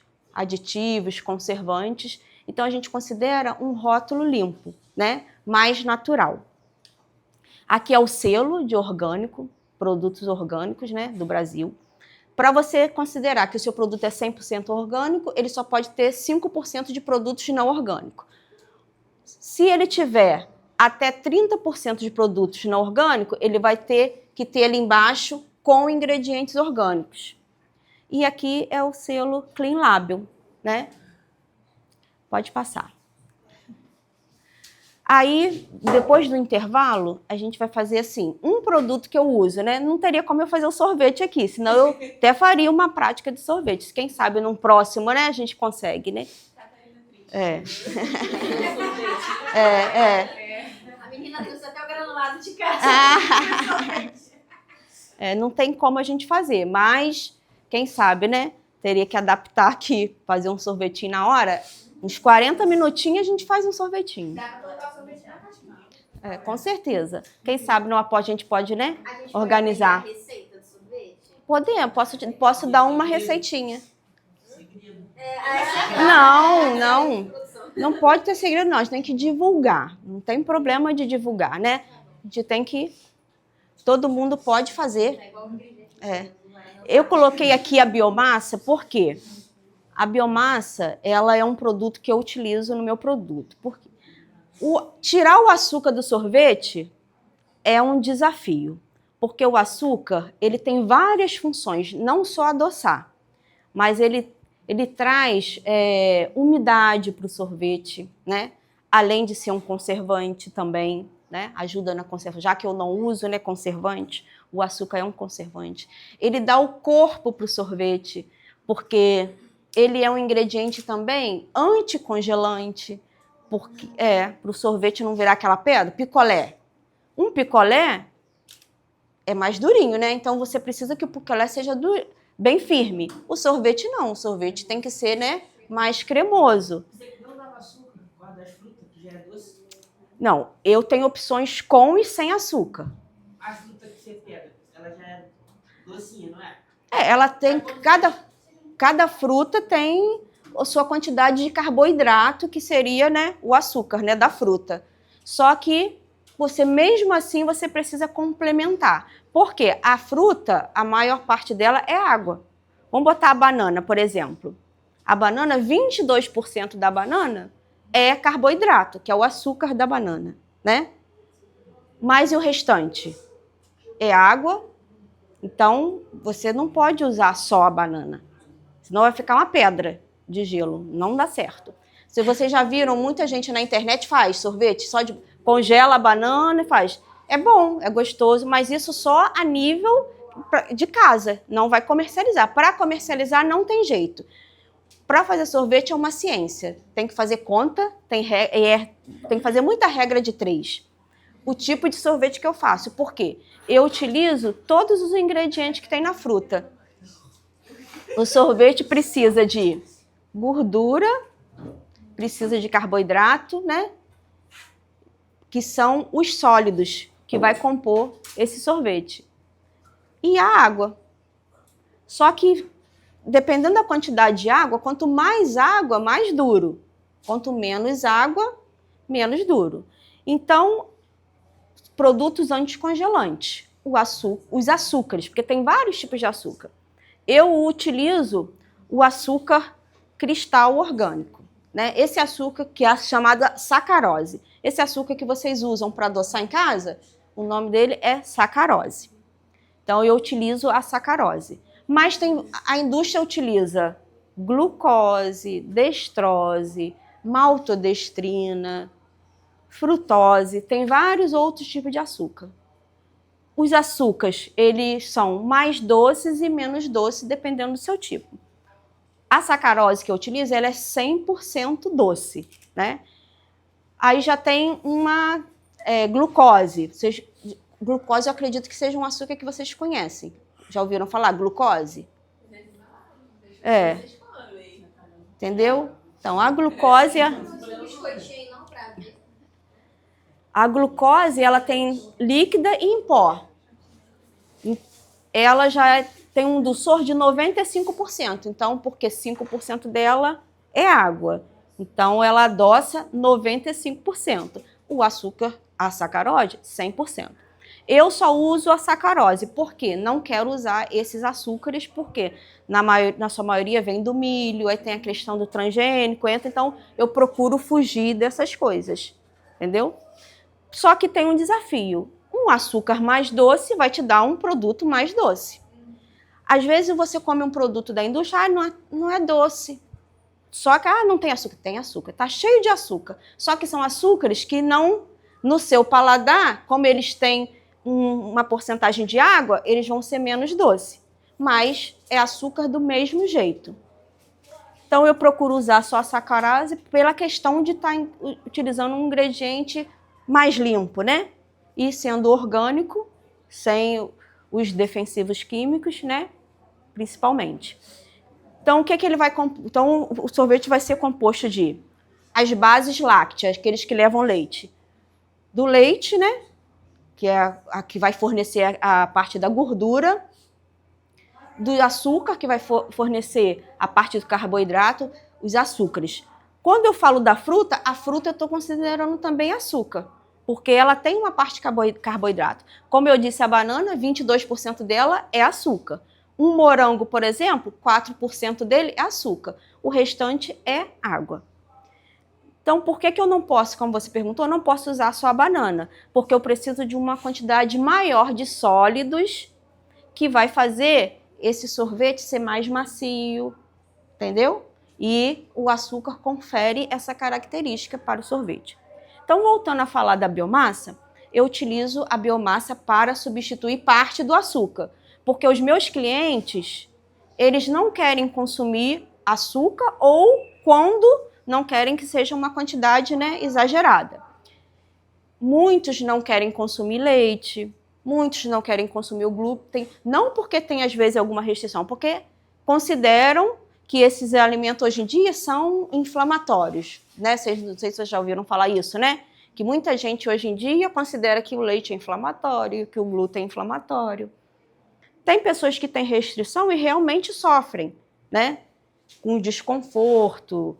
A: conservantes. Então, a gente considera um rótulo limpo, né? Mais natural. Aqui é o selo de orgânico, produtos orgânicos, né, do Brasil. Para você considerar que o seu produto é 100% orgânico, ele só pode ter 5% de produtos não orgânicos. Se ele tiver até 30% de produtos não orgânicos, ele vai ter que ter ali embaixo com ingredientes orgânicos. E aqui é o selo Clean Label, né? Pode passar. Aí, depois do intervalo, a gente vai fazer assim, um produto que eu uso, né? Não teria como eu fazer o sorvete aqui, senão eu até faria uma prática de sorvete. Quem sabe num próximo, né, a gente consegue, né?
B: A menina trouxe até o granulado de casa.
A: Não tem como a gente fazer, mas quem sabe, né? Teria que adaptar aqui, fazer um sorvetinho na hora. Uns 40 minutinhos a gente faz um sorvetinho.
B: Dá pra colocar o sorvete na caixinha.
A: Com certeza. Quem sabe a gente pode, né?
B: A gente
A: organizar.
B: pode pegar a receita do sorvete?
A: Podemos, posso dar uma receitinha. Não pode ter segredo, não. A gente tem que divulgar. Não tem problema de divulgar, né? A gente tem que... Todo mundo pode fazer. Eu coloquei aqui a biomassa, por quê? A biomassa, ela é um produto que eu utilizo no meu produto. Porque tirar o açúcar do sorvete é um desafio. Porque o açúcar, ele tem várias funções, não só adoçar, mas ele traz umidade para o sorvete, né? Além de ser um conservante também, né? Ajuda na conservação. Já que eu não uso, né, conservante, o açúcar é um conservante. Ele dá o corpo para o sorvete, porque ele é um ingrediente também anticongelante, para o sorvete não virar aquela pedra. Picolé. Um picolé é mais durinho, né? Então você precisa que o picolé seja bem firme. O sorvete não. O sorvete tem que ser, né, mais cremoso.
C: Você não dava açúcar com a das frutas, que já é doce?
A: Não, eu tenho opções com e sem açúcar.
C: A fruta que você pega, ela já é docinha, não é?
A: Ela tem... Cada fruta tem a sua quantidade de carboidrato, que seria, né, o açúcar, né, da fruta. Só que você, mesmo assim, você precisa complementar. Por quê? A fruta, a maior parte dela é água. Vamos botar a banana, por exemplo. A banana, 22% da banana é carboidrato, que é o açúcar da banana, né? Mas e o restante? É água. Então, você não pode usar só a banana. Senão vai ficar uma pedra de gelo. Não dá certo. Se vocês já viram, muita gente na internet faz sorvete, congela a banana e faz. É bom, é gostoso, mas isso só a nível de casa. Não vai comercializar. Para comercializar não tem jeito. Para fazer sorvete é uma ciência. Tem que fazer conta, tem que fazer muita regra de 3. O tipo de sorvete que eu faço. Por quê? Eu utilizo todos os ingredientes que tem na fruta. O sorvete precisa de gordura, precisa de carboidrato, né? Que são os sólidos que vai compor esse sorvete. E a água. Só que, dependendo da quantidade de água, quanto mais água, mais duro. Quanto menos água, menos duro. Então, produtos anticongelantes. Os açúcares, porque tem vários tipos de açúcar. Eu utilizo o açúcar cristal orgânico, né? Esse açúcar que é chamada sacarose. Esse açúcar que vocês usam para adoçar em casa, o nome dele é sacarose. Então, eu utilizo a sacarose. Mas a indústria utiliza glucose, destrose, maltodestrina, frutose, tem vários outros tipos de açúcar. Os açúcares, eles são mais doces e menos doces, dependendo do seu tipo. A sacarose que eu utilizo, ela é 100% doce, né? Aí já tem uma glucose. Glucose, eu acredito que seja um açúcar que vocês conhecem. Já ouviram falar? Glucose? Entendeu? Então, a glucose... A glucose, ela tem líquida e em pó. Ela já tem um dulçor de 95%. Então, porque 5% dela é água. Então, ela adoça 95%. O açúcar, a sacarose, 100%. Eu só uso a sacarose, porque não quero usar esses açúcares, porque na sua maioria vem do milho, aí tem a questão do transgênico, então eu procuro fugir dessas coisas, entendeu? Só que tem um desafio. Um açúcar mais doce vai te dar um produto mais doce. Às vezes você come um produto da indústria, não é doce. Só que, não tem açúcar. Tem açúcar, tá cheio de açúcar. Só que são açúcares que não, no seu paladar, como eles têm uma porcentagem de água, eles vão ser menos doce. Mas é açúcar do mesmo jeito. Então eu procuro usar só a sacarose pela questão de estar utilizando um ingrediente mais limpo, né? E sendo orgânico, sem os defensivos químicos, né? Principalmente. Então, Então, o sorvete vai ser composto de as bases lácteas, aqueles que levam leite. Do leite, né? Que é a que vai fornecer a parte da gordura. Do açúcar, que vai fornecer a parte do carboidrato, os açúcares. Quando eu falo da fruta, a fruta eu estou considerando também açúcar, porque ela tem uma parte de carboidrato. Como eu disse, a banana, 22% dela é açúcar. Um morango, por exemplo, 4% dele é açúcar. O restante é água. Então, por que eu não posso, como você perguntou, eu não posso usar só a banana? Porque eu preciso de uma quantidade maior de sólidos que vai fazer esse sorvete ser mais macio, entendeu? E o açúcar confere essa característica para o sorvete. Então, voltando a falar da biomassa, eu utilizo a biomassa para substituir parte do açúcar, porque os meus clientes, eles não querem consumir açúcar ou quando não querem que seja uma quantidade, né, exagerada. Muitos não querem consumir leite, muitos não querem consumir o glúten, não porque tem às vezes alguma restrição, porque consideram que esses alimentos hoje em dia são inflamatórios, né? Não sei se vocês já ouviram falar isso, né? Que muita gente hoje em dia considera que o leite é inflamatório, que o glúten é inflamatório. Tem pessoas que têm restrição e realmente sofrem, né? Com desconforto,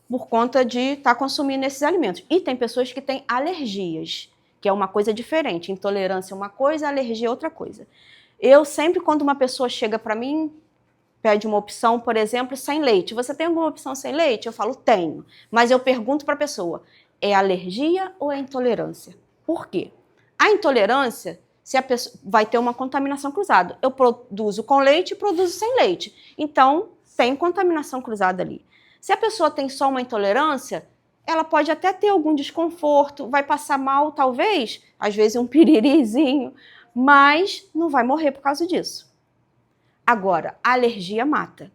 A: por conta de estar consumindo esses alimentos. E tem pessoas que têm alergias, que é uma coisa diferente. Intolerância é uma coisa, alergia é outra coisa. Eu sempre, quando uma pessoa chega para mim, pede uma opção, por exemplo, sem leite. Você tem alguma opção sem leite? Eu falo, tenho. Mas eu pergunto para a pessoa, é alergia ou é intolerância? Por quê? A intolerância, se a pessoa vai ter uma contaminação cruzada. Eu produzo com leite e produzo sem leite. Então, tem contaminação cruzada ali. Se a pessoa tem só uma intolerância, ela pode até ter algum desconforto, vai passar mal, talvez, às vezes um piririzinho, mas não vai morrer por causa disso. Agora, a alergia mata.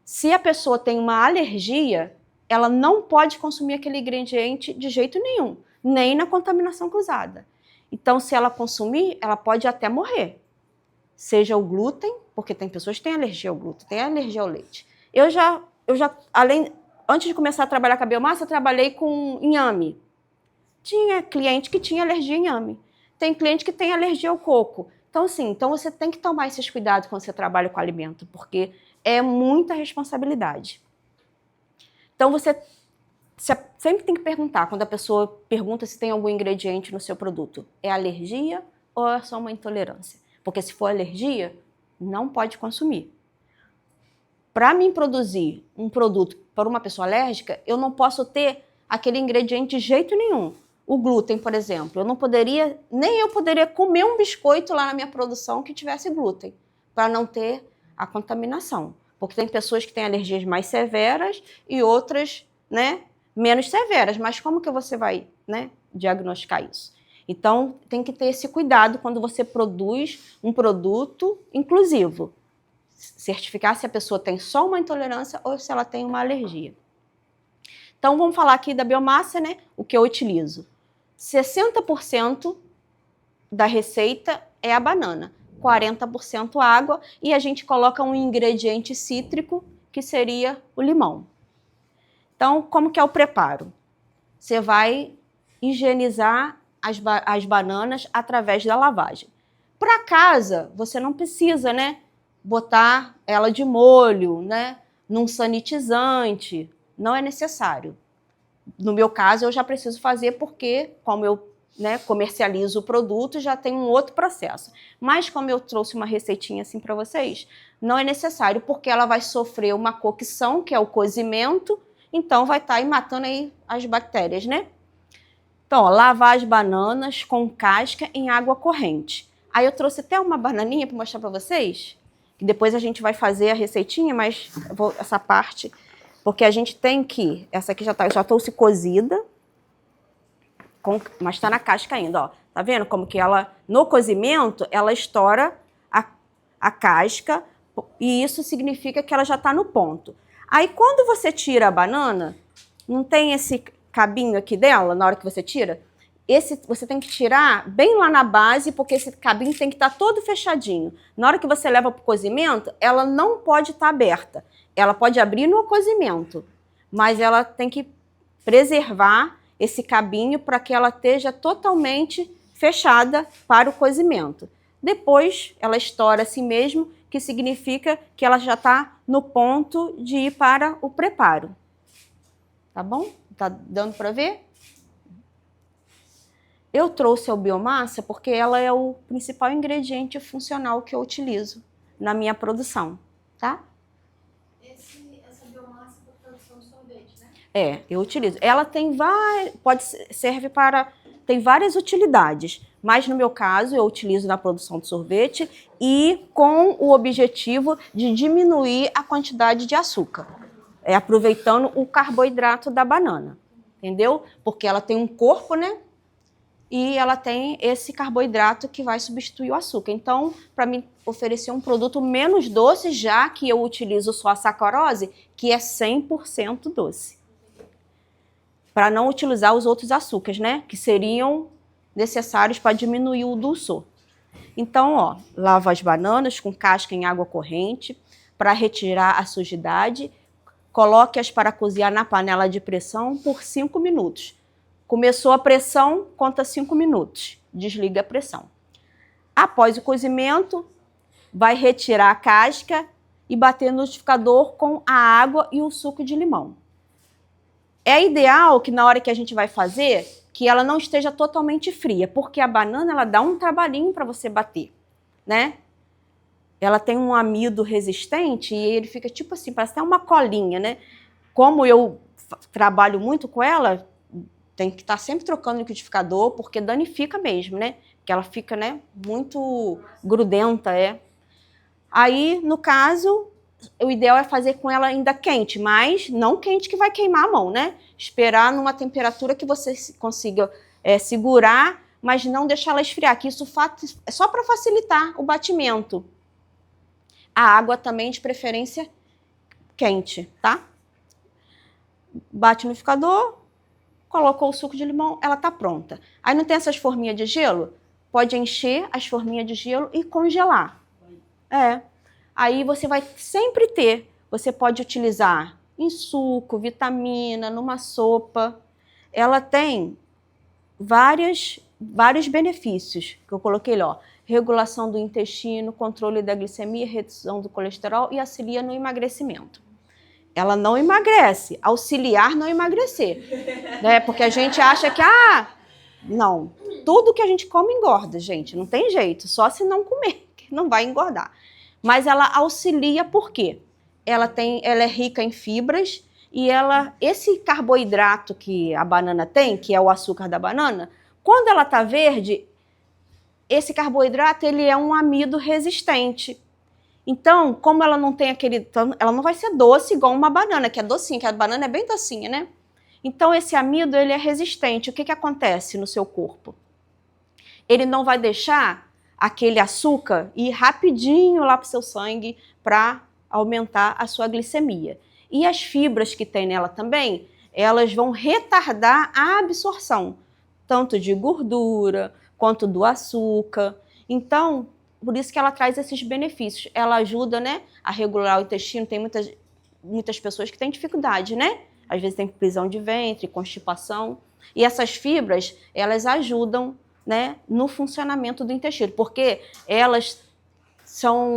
A: Se a pessoa tem uma alergia, ela não pode consumir aquele ingrediente de jeito nenhum, nem na contaminação cruzada. Então, se ela consumir, ela pode até morrer. Seja o glúten, porque tem pessoas que têm alergia ao glúten, têm alergia ao leite. Eu já antes de começar a trabalhar com a biomassa, eu trabalhei com inhame. Tinha cliente que tinha alergia a inhame. Tem cliente que tem alergia ao coco. Então, assim, você tem que tomar esses cuidados quando você trabalha com alimento, porque é muita responsabilidade. Então, você sempre tem que perguntar, quando a pessoa pergunta se tem algum ingrediente no seu produto, é alergia ou é só uma intolerância? Porque se for alergia, não pode consumir. Para mim produzir um produto para uma pessoa alérgica, eu não posso ter aquele ingrediente de jeito nenhum. O glúten, por exemplo, nem eu poderia comer um biscoito lá na minha produção que tivesse glúten, para não ter a contaminação. Porque tem pessoas que têm alergias mais severas e outras, né, menos severas. Mas como que você vai, né, diagnosticar isso? Então, tem que ter esse cuidado quando você produz um produto inclusivo. Certificar se a pessoa tem só uma intolerância ou se ela tem uma alergia. Então, vamos falar aqui da biomassa, né? O que eu utilizo. 60% da receita é a banana, 40% água e a gente coloca um ingrediente cítrico, que seria o limão. Então, como que é o preparo? Você vai higienizar as bananas através da lavagem. Para casa, você não precisa, né, botar ela de molho, né, num sanitizante. Não é necessário. No meu caso, eu já preciso fazer porque, como eu, né, comercializo o produto, já tem um outro processo. Mas como eu trouxe uma receitinha assim para vocês, não é necessário, porque ela vai sofrer uma cocção, que é o cozimento, então vai estar aí matando aí as bactérias, né? Então, ó, lavar as bananas com casca em água corrente. Aí eu trouxe até uma bananinha para mostrar para vocês, que depois a gente vai fazer a receitinha, mas essa parte, porque a gente tem que, essa aqui eu já trouxe cozida, mas está na casca ainda, ó. Tá vendo como que ela, no cozimento, ela estoura a casca, e isso significa que ela já está no ponto. Aí, quando você tira a banana, não tem esse cabinho aqui dela, na hora que você tira? Você tem que tirar bem lá na base, porque esse cabinho tem que estar todo fechadinho. Na hora que você leva para o cozimento, ela não pode estar aberta. Ela pode abrir no cozimento, mas ela tem que preservar esse cabinho para que ela esteja totalmente fechada para o cozimento. Depois, ela estoura assim mesmo, que significa que ela já está no ponto de ir para o preparo. Tá bom? Tá dando para ver? Eu trouxe a biomassa porque ela é o principal ingrediente funcional que eu utilizo na minha produção, tá?
B: Essa biomassa é para produção de sorvete, né?
A: É, eu utilizo. Ela tem tem várias utilidades, mas no meu caso eu utilizo na produção de sorvete e com o objetivo de diminuir a quantidade de açúcar, aproveitando o carboidrato da banana, entendeu? Porque ela tem um corpo, né? E ela tem esse carboidrato que vai substituir o açúcar. Então, para mim oferecer um produto menos doce, já que eu utilizo só a sacarose, que é 100% doce. Para não utilizar os outros açúcares, né? Que seriam necessários para diminuir o dulçor. Então, ó, lava as bananas com casca em água corrente para retirar a sujidade. Coloque-as para cozinhar na panela de pressão por 5 minutos. Começou a pressão, conta 5 minutos. Desliga a pressão. Após o cozimento, vai retirar a casca e bater no liquidificador com a água e o suco de limão. É ideal que na hora que a gente vai fazer, que ela não esteja totalmente fria, porque a banana ela dá um trabalhinho para você bater, né? Ela tem um amido resistente e ele fica tipo assim, parece até uma colinha, né? Como eu trabalho muito com ela, tem que estar sempre trocando o liquidificador, porque danifica mesmo, né? Porque ela fica, né, muito grudenta, Aí, no caso, o ideal é fazer com ela ainda quente, mas não quente que vai queimar a mão, né? Esperar numa temperatura que você consiga segurar, mas não deixar ela esfriar, que isso é só para facilitar o batimento. A água também, de preferência, quente, tá? Bate no liquidificador, colocou o suco de limão, ela tá pronta. Aí não tem essas forminhas de gelo? Pode encher as forminhas de gelo e congelar. Aí você vai sempre ter. Você pode utilizar em suco, vitamina, numa sopa. Ela tem vários benefícios que eu coloquei lá, ó. Regulação do intestino, controle da glicemia, redução do colesterol e auxilia no emagrecimento. Ela não emagrece, auxiliar não emagrecer, né? Porque a gente acha que, não, tudo que a gente come engorda, gente, não tem jeito, só se não comer, que não vai engordar. Mas ela auxilia por quê? Ela é rica em fibras e esse carboidrato que a banana tem, que é o açúcar da banana, quando ela tá verde, esse carboidrato ele é um amido resistente. Então, como ela não tem ela não vai ser doce igual uma banana, que é docinha, que a banana é bem docinha, né? Então, esse amido ele é resistente. O que acontece no seu corpo? Ele não vai deixar aquele açúcar ir rapidinho lá para o seu sangue para aumentar a sua glicemia. E as fibras que tem nela também, elas vão retardar a absorção, tanto de gordura quanto do açúcar. Então, por isso que ela traz esses benefícios. Ela ajuda, né, a regular o intestino. Tem muitas pessoas que têm dificuldade, né? Às vezes tem prisão de ventre, constipação. E essas fibras, elas ajudam, né, no funcionamento do intestino, porque elas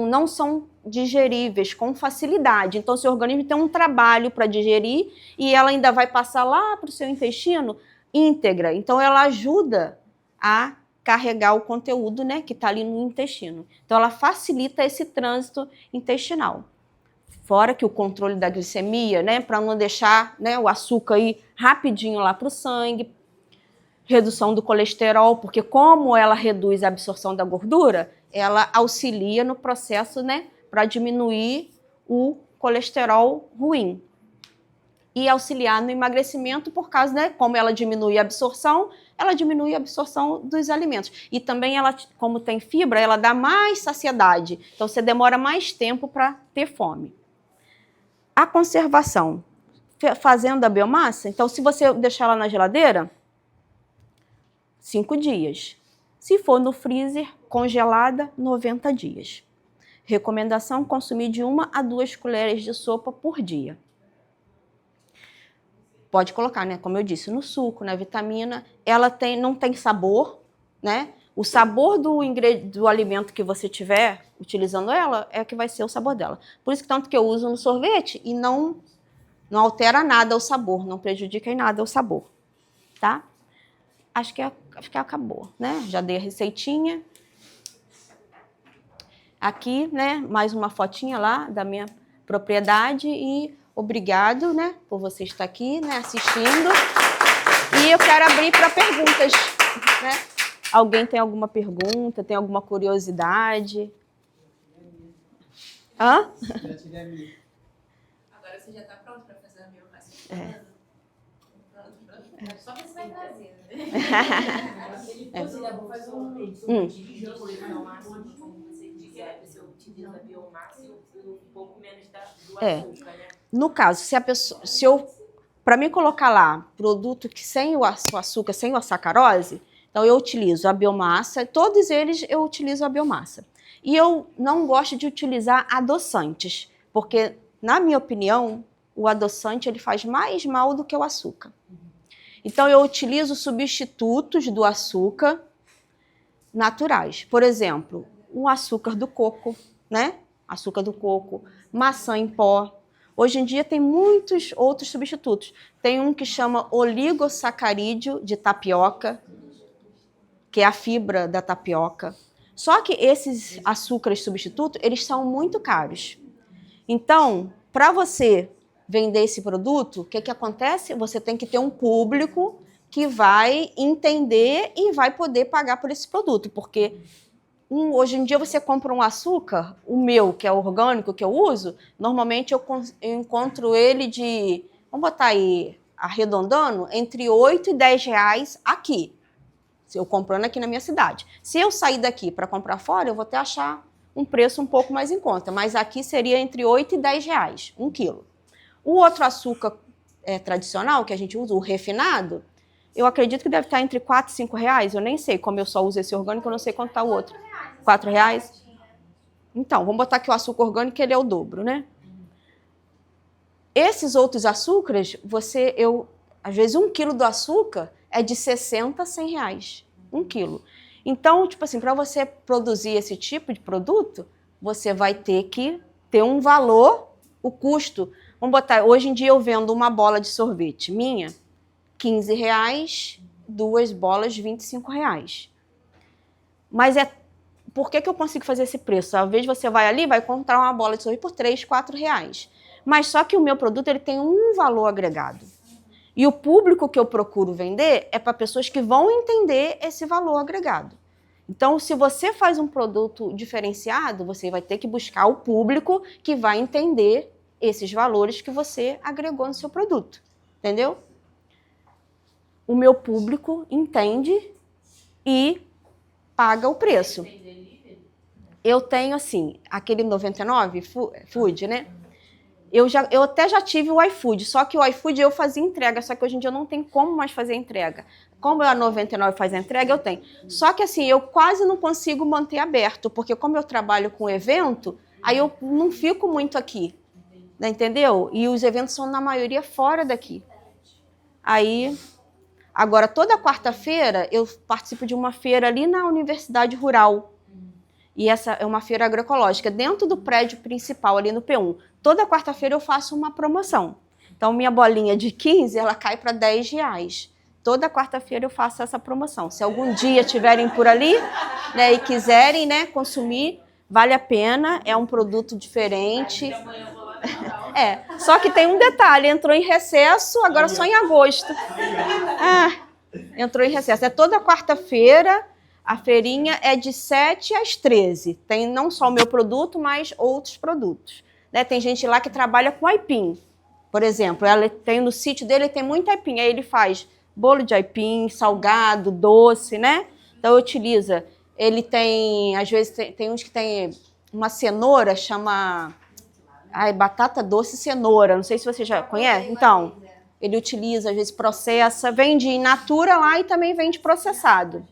A: não são digeríveis com facilidade. Então, seu organismo tem um trabalho para digerir e ela ainda vai passar lá para o seu intestino íntegra. Então, ela ajuda a carregar o conteúdo, né, que está ali no intestino. Então, ela facilita esse trânsito intestinal. Fora que o controle da glicemia, né, para não deixar, né, o açúcar ir rapidinho lá para o sangue. Redução do colesterol, porque como ela reduz a absorção da gordura, ela auxilia no processo, né, para diminuir o colesterol ruim. E auxiliar no emagrecimento por causa, né, como ela diminui a absorção dos alimentos. E também ela, como tem fibra, ela dá mais saciedade. Então você demora mais tempo para ter fome. A conservação, fazendo a biomassa, então se você deixar ela na geladeira, 5 dias. Se for no freezer, congelada, 90 dias. Recomendação, consumir de 1 a 2 colheres de sopa por dia. Pode colocar, né? Como eu disse, no suco, na vitamina. Ela não tem sabor, né? O sabor do alimento que você tiver utilizando ela é que vai ser o sabor dela. Por isso que tanto que eu uso no sorvete e não altera nada o sabor, não prejudica em nada o sabor, tá? Acho que acabou, né? Já dei a receitinha. Aqui, né? Mais uma fotinha lá da minha propriedade e obrigado, né? Por você estar aqui, né? Assistindo. E eu quero abrir para perguntas, né? Alguém tem alguma pergunta? Tem alguma curiosidade? Hã?
B: Agora você já está pronto para fazer a biomassa? Só que você vai trazer, né?
C: Vou fazer um vídeo como você disse, se eu utilizo a biomassa e um pouco menos do açúcar, né?
A: No caso, para mim colocar lá produto que sem o açúcar, sem a sacarose, então eu utilizo a biomassa, todos eles eu utilizo a biomassa. E eu não gosto de utilizar adoçantes, porque, na minha opinião, o adoçante ele faz mais mal do que o açúcar. Então, eu utilizo substitutos do açúcar naturais. Por exemplo, o açúcar do coco, né? Açúcar do coco, maçã em pó. Hoje em dia tem muitos outros substitutos. Tem um que chama oligosacarídeo de tapioca, que é a fibra da tapioca. Só que esses açúcares substitutos, eles são muito caros. Então, para você vender esse produto, o que acontece? Você tem que ter um público que vai entender e vai poder pagar por esse produto, porque hoje em dia você compra um açúcar, o meu, que é orgânico, que eu uso, normalmente eu encontro ele de, vamos botar aí, arredondando, entre 8 e 10 reais aqui, se eu comprando aqui na minha cidade. Se eu sair daqui para comprar fora, eu vou até achar um preço um pouco mais em conta, mas aqui seria entre 8 e 10 reais, 1 quilo. O outro açúcar tradicional que a gente usa, o refinado, eu acredito que deve estar entre 4 e 5 reais. Eu nem sei, como eu só uso esse orgânico, eu não sei quanto está o outro. 4 reais? Então, vamos botar que o açúcar orgânico ele é o dobro, né? Esses outros açúcares, às vezes 1 quilo do açúcar é de 60 a 100 reais. 1 quilo. Então, tipo assim, para você produzir esse tipo de produto, você vai ter que ter um valor, o custo. Vamos botar, hoje em dia eu vendo uma bola de sorvete minha, 15 reais, 2 bolas, 25 reais. Mas por que eu consigo fazer esse preço? Às vezes você vai ali, vai comprar uma bola de sorvete por 3, 4 reais. Mas só que o meu produto ele tem um valor agregado. E o público que eu procuro vender é para pessoas que vão entender esse valor agregado. Então, se você faz um produto diferenciado, você vai ter que buscar o público que vai entender esses valores que você agregou no seu produto. Entendeu? O meu público entende e paga o preço. Eu tenho, assim, aquele 99 Food, né? Eu até já tive o iFood, só que o iFood eu fazia entrega, só que hoje em dia eu não tenho como mais fazer entrega. Como a 99 faz a entrega, eu tenho. Só que assim, eu quase não consigo manter aberto, porque como eu trabalho com evento, aí eu não fico muito aqui, né, entendeu? E os eventos são na maioria fora daqui. Aí, agora toda quarta-feira eu participo de uma feira ali na Universidade Rural. E essa é uma feira agroecológica, dentro do prédio principal, ali no P1. Toda quarta-feira eu faço uma promoção. Então, minha bolinha de 15, ela cai para 10 reais. Toda quarta-feira eu faço essa promoção. Se algum dia estiverem por ali, né, e quiserem, né, consumir, vale a pena. É um produto diferente. Só que tem um detalhe, entrou em recesso, agora só em agosto. Entrou em recesso. É toda quarta-feira. A feirinha é de 7 às 13. Tem não só o meu produto, mas outros produtos. Né? Tem gente lá que trabalha com aipim. Por exemplo, ela tem no sítio dele tem muito aipim. Aí ele faz bolo de aipim, salgado, doce, né? Então utiliza. Ele tem, às vezes, tem uns que tem uma cenoura, chama batata doce cenoura. Não sei se você já conhece. Então, ele utiliza, às vezes processa, vende in natura lá e também vende processado.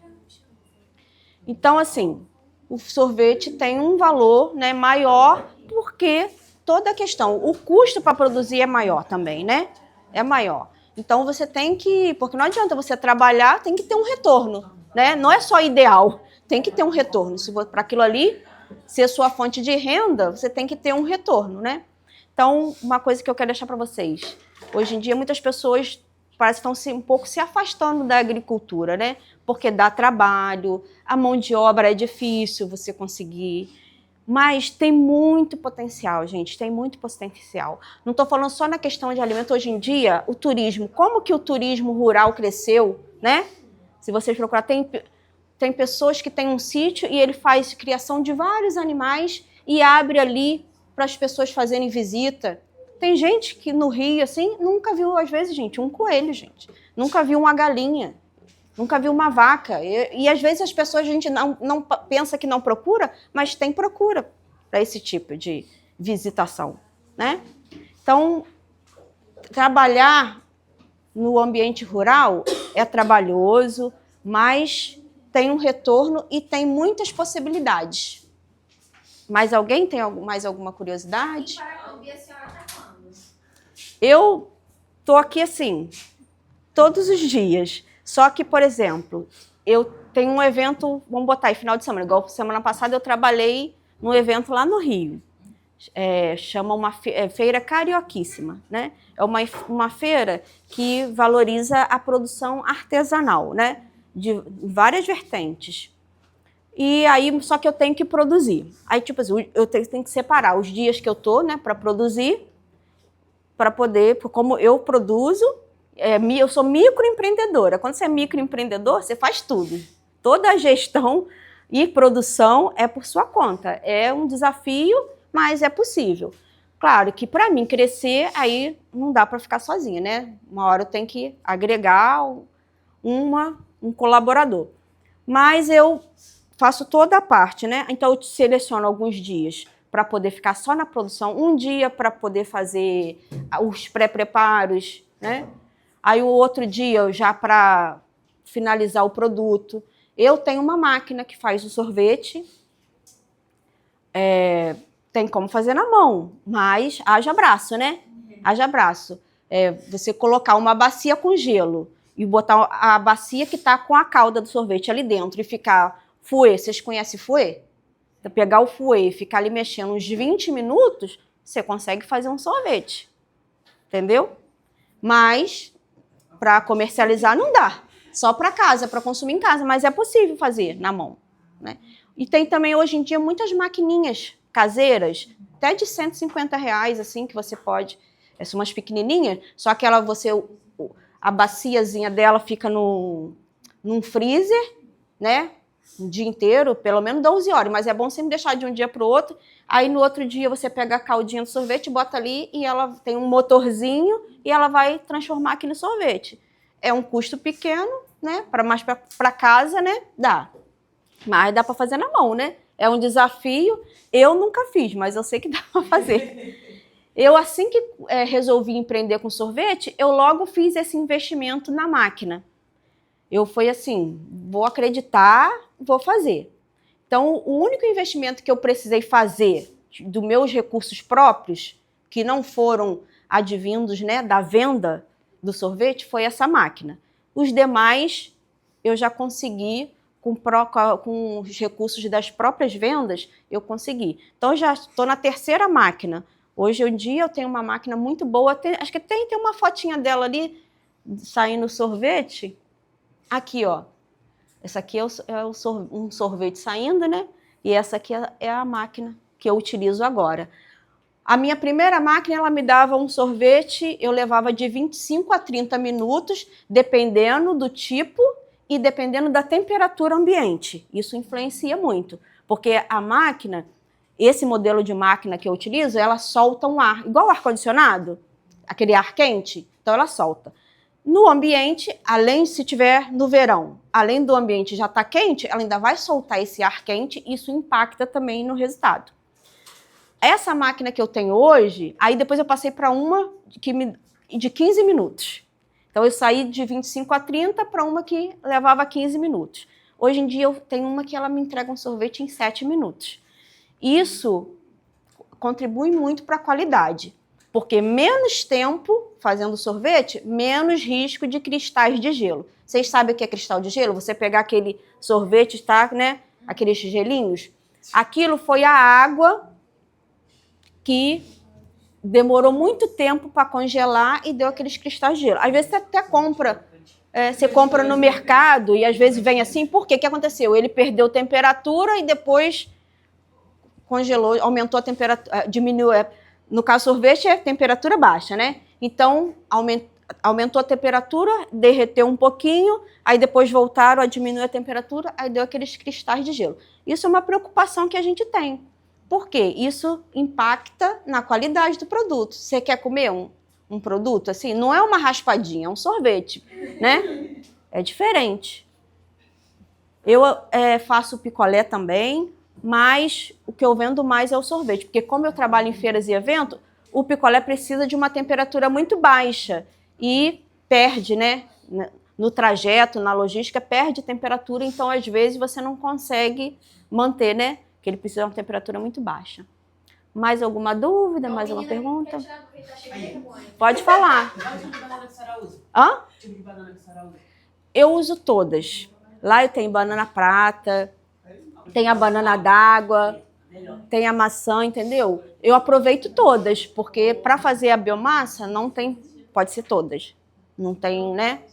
A: Então, assim, o sorvete tem um valor, né, maior, porque toda a questão, o custo para produzir é maior também, né? É maior. Então, você tem que... Porque não adianta você trabalhar, tem que ter um retorno, né? Não é só ideal, tem que ter um retorno. Se para aquilo ali ser sua fonte de renda, você tem que ter um retorno, né? Então, uma coisa que eu quero deixar para vocês. Hoje em dia, muitas pessoas parece que estão um pouco se afastando da agricultura, né? Porque dá trabalho, a mão de obra é difícil você conseguir. Mas tem muito potencial, gente, tem muito potencial. Não estou falando só na questão de alimento. Hoje em dia, o turismo, como que o turismo rural cresceu, né? Se vocês procurarem, tem pessoas que têm um sítio e ele faz criação de vários animais e abre ali para as pessoas fazerem visita. Tem gente que no Rio, assim, nunca viu, às vezes, gente, um coelho, gente. Nunca viu uma galinha. Nunca viu uma vaca. E às vezes as pessoas, a gente não pensa que não procura, mas tem procura para esse tipo de visitação, né? Então, trabalhar no ambiente rural é trabalhoso, mas tem um retorno e tem muitas possibilidades. Mais alguém tem mais alguma curiosidade? Eu tô aqui assim, todos os dias. Só que, por exemplo, eu tenho um evento, vamos botar aí, final de semana. Igual semana passada eu trabalhei num evento lá no Rio. Chama uma feira carioquíssima, né? É uma feira que valoriza a produção artesanal, né? De várias vertentes. E aí, só que eu tenho que produzir. Aí, tipo assim, eu tenho que separar os dias que eu tô, né, para produzir, para poder, como eu produzo, eu sou microempreendedora. Quando você é microempreendedor, você faz tudo. Toda a gestão e produção é por sua conta. É um desafio, mas é possível. Claro que para mim crescer, aí não dá para ficar sozinha, né? Uma hora eu tenho que agregar um colaborador. Mas eu faço toda a parte, né? Então eu seleciono alguns dias para poder ficar só na produção, um dia para poder fazer os pré-preparos, né? Aí o outro dia já para finalizar o produto. Eu tenho uma máquina que faz o sorvete, tem como fazer na mão, mas haja braço, né? Haja braço. Você colocar uma bacia com gelo e botar a bacia que está com a calda do sorvete ali dentro e ficar fouet. Vocês conhecem fouet? Então, pegar o fouet e ficar ali mexendo uns 20 minutos, você consegue fazer um sorvete. Entendeu? Mas para comercializar não dá. Só para casa, para consumir em casa, mas é possível fazer na mão, né? E tem também hoje em dia muitas maquininhas caseiras, até de R$150, assim, que você pode. São umas pequenininhas, só que a baciazinha dela fica num freezer, né? Um dia inteiro, pelo menos 12 horas, mas é bom sempre deixar de um dia para o outro. Aí no outro dia você pega a caldinha do sorvete, bota ali e ela tem um motorzinho e ela vai transformar aquele sorvete. É um custo pequeno, né? Mais para casa, né? Dá. Mas dá para fazer na mão, né? É um desafio. Eu nunca fiz, mas eu sei que dá para fazer. Eu, assim que resolvi empreender com sorvete, eu logo fiz esse investimento na máquina. Eu fui assim, vou acreditar, vou fazer. Então, o único investimento que eu precisei fazer dos meus recursos próprios, que não foram advindos, né, da venda do sorvete, foi essa máquina. Os demais, eu já consegui, com os recursos das próprias vendas, eu consegui. Então, já estou na terceira máquina. Hoje em dia, eu tenho uma máquina muito boa. Acho que tem uma fotinha dela ali, saindo sorvete. Aqui, ó. Essa aqui um sorvete saindo, né? E essa aqui é a máquina que eu utilizo agora. A minha primeira máquina, ela me dava um sorvete, eu levava de 25 a 30 minutos, dependendo do tipo e dependendo da temperatura ambiente. Isso influencia muito, porque a máquina, esse modelo de máquina que eu utilizo, ela solta um ar, igual o ar-condicionado, aquele ar quente, então ela solta. No ambiente, além se tiver no verão, além do ambiente já estar quente, ela ainda vai soltar esse ar quente e isso impacta também no resultado. Essa máquina que eu tenho hoje, aí depois eu passei para uma de 15 minutos. Então eu saí de 25 a 30 para uma que levava 15 minutos. Hoje em dia eu tenho uma que ela me entrega um sorvete em 7 minutos. Isso contribui muito para a qualidade, porque menos tempo fazendo sorvete, menos risco de cristais de gelo. Vocês sabem o que é cristal de gelo? Você pegar aquele sorvete, tá, né? Aqueles gelinhos. Aquilo foi a água que demorou muito tempo para congelar e deu aqueles cristais de gelo. Às vezes você até compra, você compra no mercado e às vezes vem assim, por quê? O que aconteceu? Ele perdeu temperatura e depois congelou, aumentou a temperatura, diminuiu. No caso, sorvete é temperatura baixa, né? Então, aumentou a temperatura, derreteu um pouquinho, aí depois voltaram a diminuir a temperatura, aí deu aqueles cristais de gelo. Isso é uma preocupação que a gente tem. Por quê? Isso impacta na qualidade do produto. Você quer comer um produto assim? Não é uma raspadinha, é um sorvete, né? É diferente. Eu faço picolé também, mas o que eu vendo mais é o sorvete, porque como eu trabalho em feiras e eventos, o picolé precisa de uma temperatura muito baixa e perde, né? No trajeto, na logística, perde temperatura, então às vezes você não consegue manter, né? Porque ele precisa de uma temperatura muito baixa. Mais alguma dúvida? Mais alguma pergunta? Pode falar.
D: Qual tipo de banana que a senhora usa?
A: Hã?
D: Que tipo de banana que a senhora usa?
A: Eu uso todas. Lá eu tenho banana prata, tem a banana d'água, tem a maçã, entendeu? Eu aproveito todas, porque para fazer a biomassa não tem, pode ser todas. Não tem, né?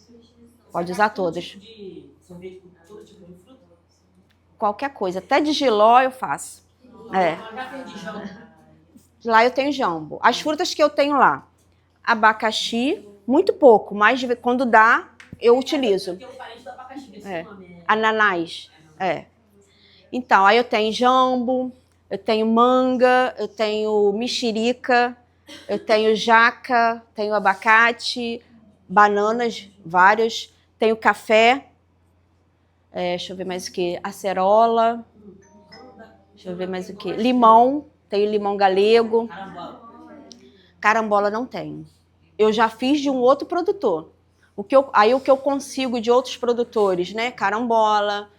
A: Pode usar todas.
D: De sorvete com todo tipo de fruta?
A: Qualquer coisa, até de jiló eu faço.
D: Já fez de jambo?
A: Lá eu tenho jambo. As frutas que eu tenho lá, abacaxi, muito pouco, mas quando dá, eu utilizo.
D: Eu tenho um parente do abacaxi, esse nome
A: Ananás. Então, aí eu tenho jambo, eu tenho manga, eu tenho mexerica, eu tenho jaca, tenho abacate, bananas, várias, tenho café, deixa eu ver mais o que, acerola, deixa eu ver mais o que, limão, tenho limão galego.
D: Carambola.
A: Carambola não tenho. Eu já fiz de um outro produtor. O que eu consigo de outros produtores, né? Carambola,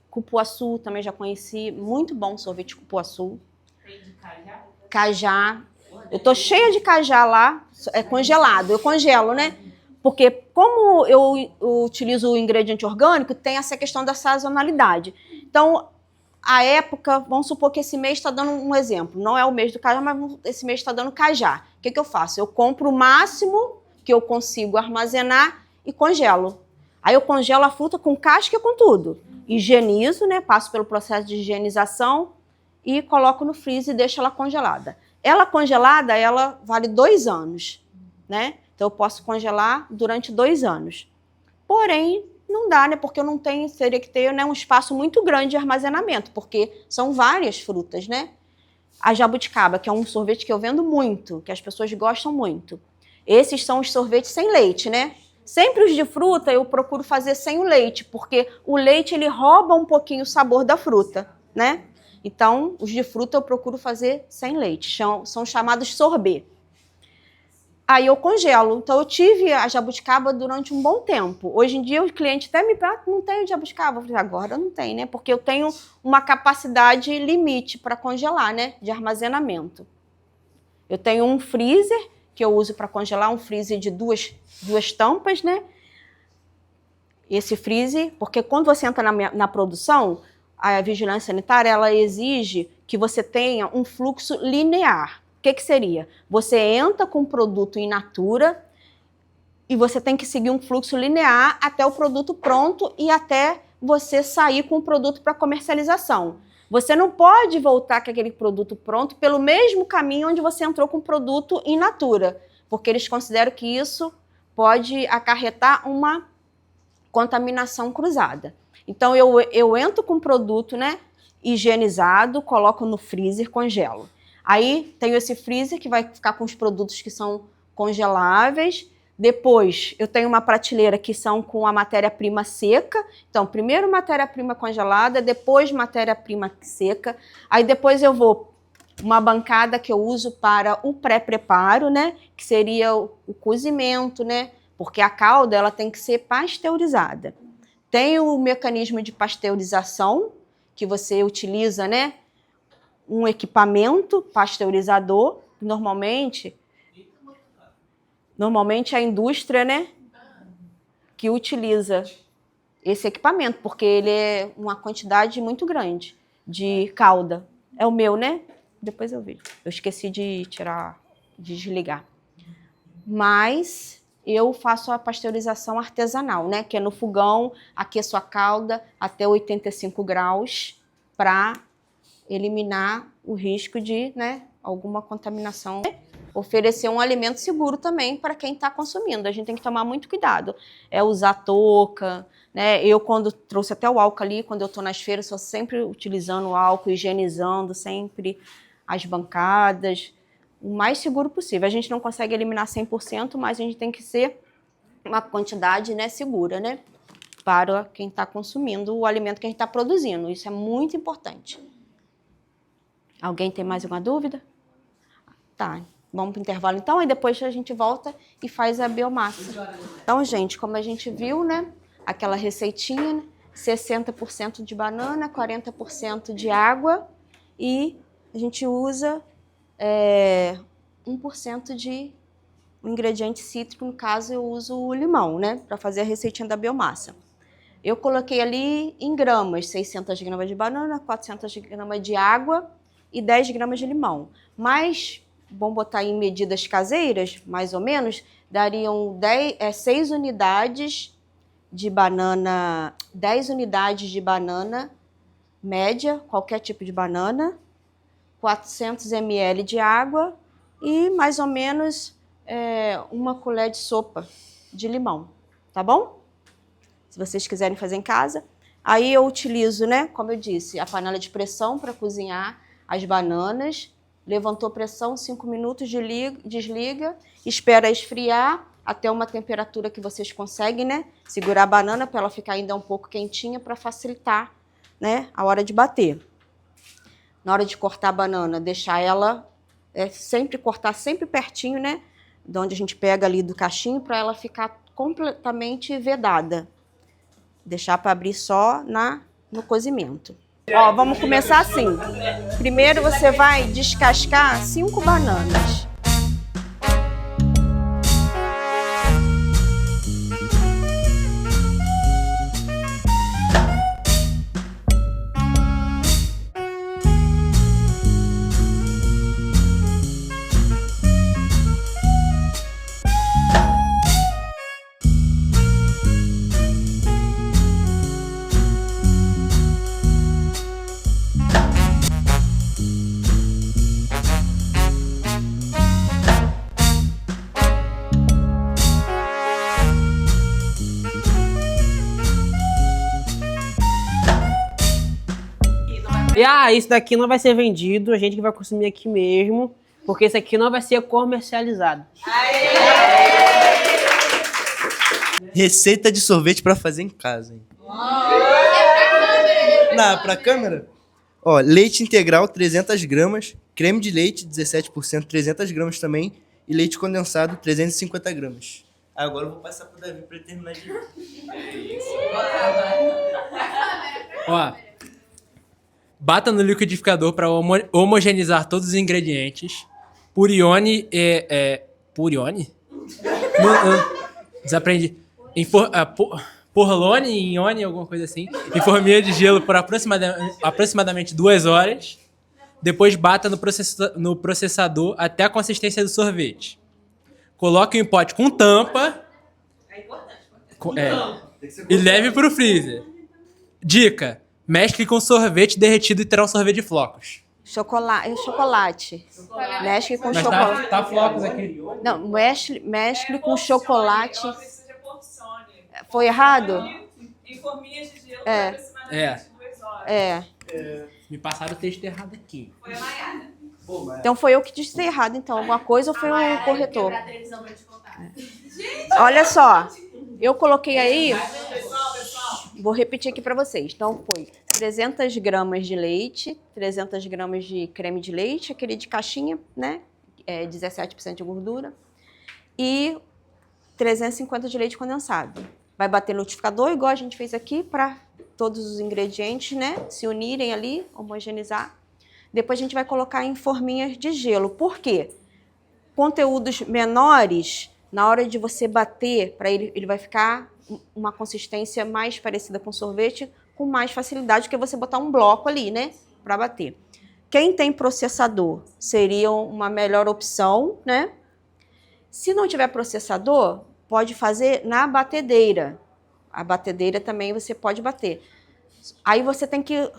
A: cupuaçu também já conheci. Muito bom sorvete de cupuaçu.
C: Tem de cajá?
A: Cajá. Eu tô cheia de cajá lá, congelado. Eu congelo, né? Porque como eu utilizo o ingrediente orgânico, tem essa questão da sazonalidade. Então, a época, vamos supor que esse mês está dando um exemplo. Não é o mês do cajá, mas esse mês está dando cajá. O que eu faço? Eu compro o máximo que eu consigo armazenar e congelo. Aí eu congelo a fruta com casca e com tudo. Higienizo, né? Passo pelo processo de higienização e coloco no freezer e deixo ela congelada. Ela congelada, ela vale 2 anos, né? Então eu posso congelar durante 2 anos. Porém, não dá, né? Porque eu não tenho, teria que ter, né, um espaço muito grande de armazenamento, porque são várias frutas, né? A jabuticaba, que é um sorvete que eu vendo muito, que as pessoas gostam muito. Esses são os sorvetes sem leite, né? Sempre os de fruta eu procuro fazer sem o leite, porque o leite ele rouba um pouquinho o sabor da fruta, né? Então, os de fruta eu procuro fazer sem leite, são chamados sorbet. Aí eu congelo. Então, eu tive a jabuticaba durante um bom tempo. Hoje em dia, o cliente até me pergunta, não tenho jabuticaba? Eu falei, agora não tem, né? Porque eu tenho uma capacidade limite para congelar, né? De armazenamento. Eu tenho um freezer que eu uso para congelar, um freezer de duas tampas, né? Esse freezer, porque quando você entra na produção, a vigilância sanitária, ela exige que você tenha um fluxo linear. O que seria? Você entra com o produto in natura e você tem que seguir um fluxo linear até o produto pronto e até você sair com o produto para comercialização. Você não pode voltar com aquele produto pronto pelo mesmo caminho onde você entrou com o produto in natura, porque eles consideram que isso pode acarretar uma contaminação cruzada. Então, eu entro com o produto, né, higienizado, coloco no freezer, congelo. Aí, tenho esse freezer que vai ficar com os produtos que são congeláveis. Depois, eu tenho uma prateleira que são com a matéria-prima seca. Então, primeiro matéria-prima congelada, depois matéria-prima seca. Aí, depois eu vou uma bancada que eu uso para o pré-preparo, né, que seria o cozimento, né, porque a calda ela tem que ser pasteurizada. Tem o mecanismo de pasteurização, que você utiliza, né, um equipamento pasteurizador, normalmente a indústria, né, que utiliza esse equipamento, porque ele é uma quantidade muito grande de calda. É o meu, né? Depois eu vejo. Eu esqueci de desligar. Mas eu faço a pasteurização artesanal, né? Que é no fogão, aqueço a calda até 85 graus para eliminar o risco de, né, alguma contaminação. Oferecer um alimento seguro também para quem está consumindo. A gente tem que tomar muito cuidado. Usar touca, né? Eu, quando trouxe até o álcool ali, quando eu estou nas feiras, estou sempre utilizando o álcool, higienizando sempre as bancadas, o mais seguro possível. A gente não consegue eliminar 100%, mas a gente tem que ser uma quantidade, né, segura, né, para quem está consumindo o alimento que a gente está produzindo. Isso é muito importante. Alguém tem mais alguma dúvida? Tá, vamos para o intervalo então, e depois a gente volta e faz a biomassa. Então, gente, como a gente viu, né, aquela receitinha, né, 60% de banana, 40% de água e a gente usa 1% de um ingrediente cítrico, no caso eu uso o limão, né, para fazer a receitinha da biomassa. Eu coloquei ali em gramas, 600 gramas de banana, 400 gramas de água e 10 gramas de limão. Mas, vamos botar em medidas caseiras, mais ou menos, dariam 6 unidades de banana, 10 unidades de banana média, qualquer tipo de banana, 400 ml de água e mais ou menos uma colher de sopa de limão, tá bom? Se vocês quiserem fazer em casa. Aí eu utilizo, né, como eu disse, a panela de pressão para cozinhar as bananas. Levantou pressão, 5 minutos, desliga, espera esfriar até uma temperatura que vocês conseguem, né, segurar a banana para ela ficar ainda um pouco quentinha para facilitar, né, a hora de bater. Na hora de cortar a banana, deixar ela, sempre cortar sempre pertinho, né? De onde a gente pega ali do cachinho, para ela ficar completamente vedada. Deixar para abrir só no cozimento. Ó, vamos começar assim. Primeiro você vai descascar 5 bananas.
E: E isso daqui não vai ser vendido, a gente que vai consumir aqui mesmo, porque isso aqui não vai ser comercializado.
F: Receita de sorvete pra fazer em casa, hein? Pra câmera? Ó, leite integral, 300 gramas, creme de leite, 17%, 300 gramas também, e leite condensado, 350 gramas. Agora eu vou passar pro Davi pra ele terminar de...
G: Ó, bata no liquidificador para homogeneizar todos os ingredientes. Purione Purione? Desaprendi. Porlone, ione, alguma coisa assim. Em forminha de gelo por aproximadamente 2 horas. Depois bata no processador até a consistência do sorvete. Coloque em pote com tampa.
D: É importante.
G: E leve para o freezer. Dica: mescle com sorvete derretido e terá um sorvete de flocos.
A: Chocolate. Mescle com
G: Mas
A: chocolate.
G: tá flocos aqui.
A: Não, mescle com chocolate.
B: Talvez seja porcione.
A: Foi errado?
B: Em forminhas de gelo
A: É.
B: por aproximadamente 2 horas.
G: Me passaram o texto errado aqui.
B: Foi a Maiara.
A: Então foi eu que disse errado, então. Alguma coisa ou foi um corretor?
D: Quebrar a televisão pra te contar.
A: Olha só, eu coloquei aí, vou repetir aqui para vocês. Então foi 300 gramas de leite, 300 gramas de creme de leite, aquele de caixinha, né? 17% de gordura. E 350 de leite condensado. Vai bater no liquidificador, igual a gente fez aqui, para todos os ingredientes, né? Se unirem ali, homogeneizar. Depois a gente vai colocar em forminhas de gelo. Por quê? Conteúdos menores, na hora de você bater, para ele vai ficar uma consistência mais parecida com sorvete, com mais facilidade, que você botar um bloco ali, né? Para bater. Quem tem processador seria uma melhor opção, né? Se não tiver processador, pode fazer na batedeira. A batedeira também você pode bater. Aí você tem que,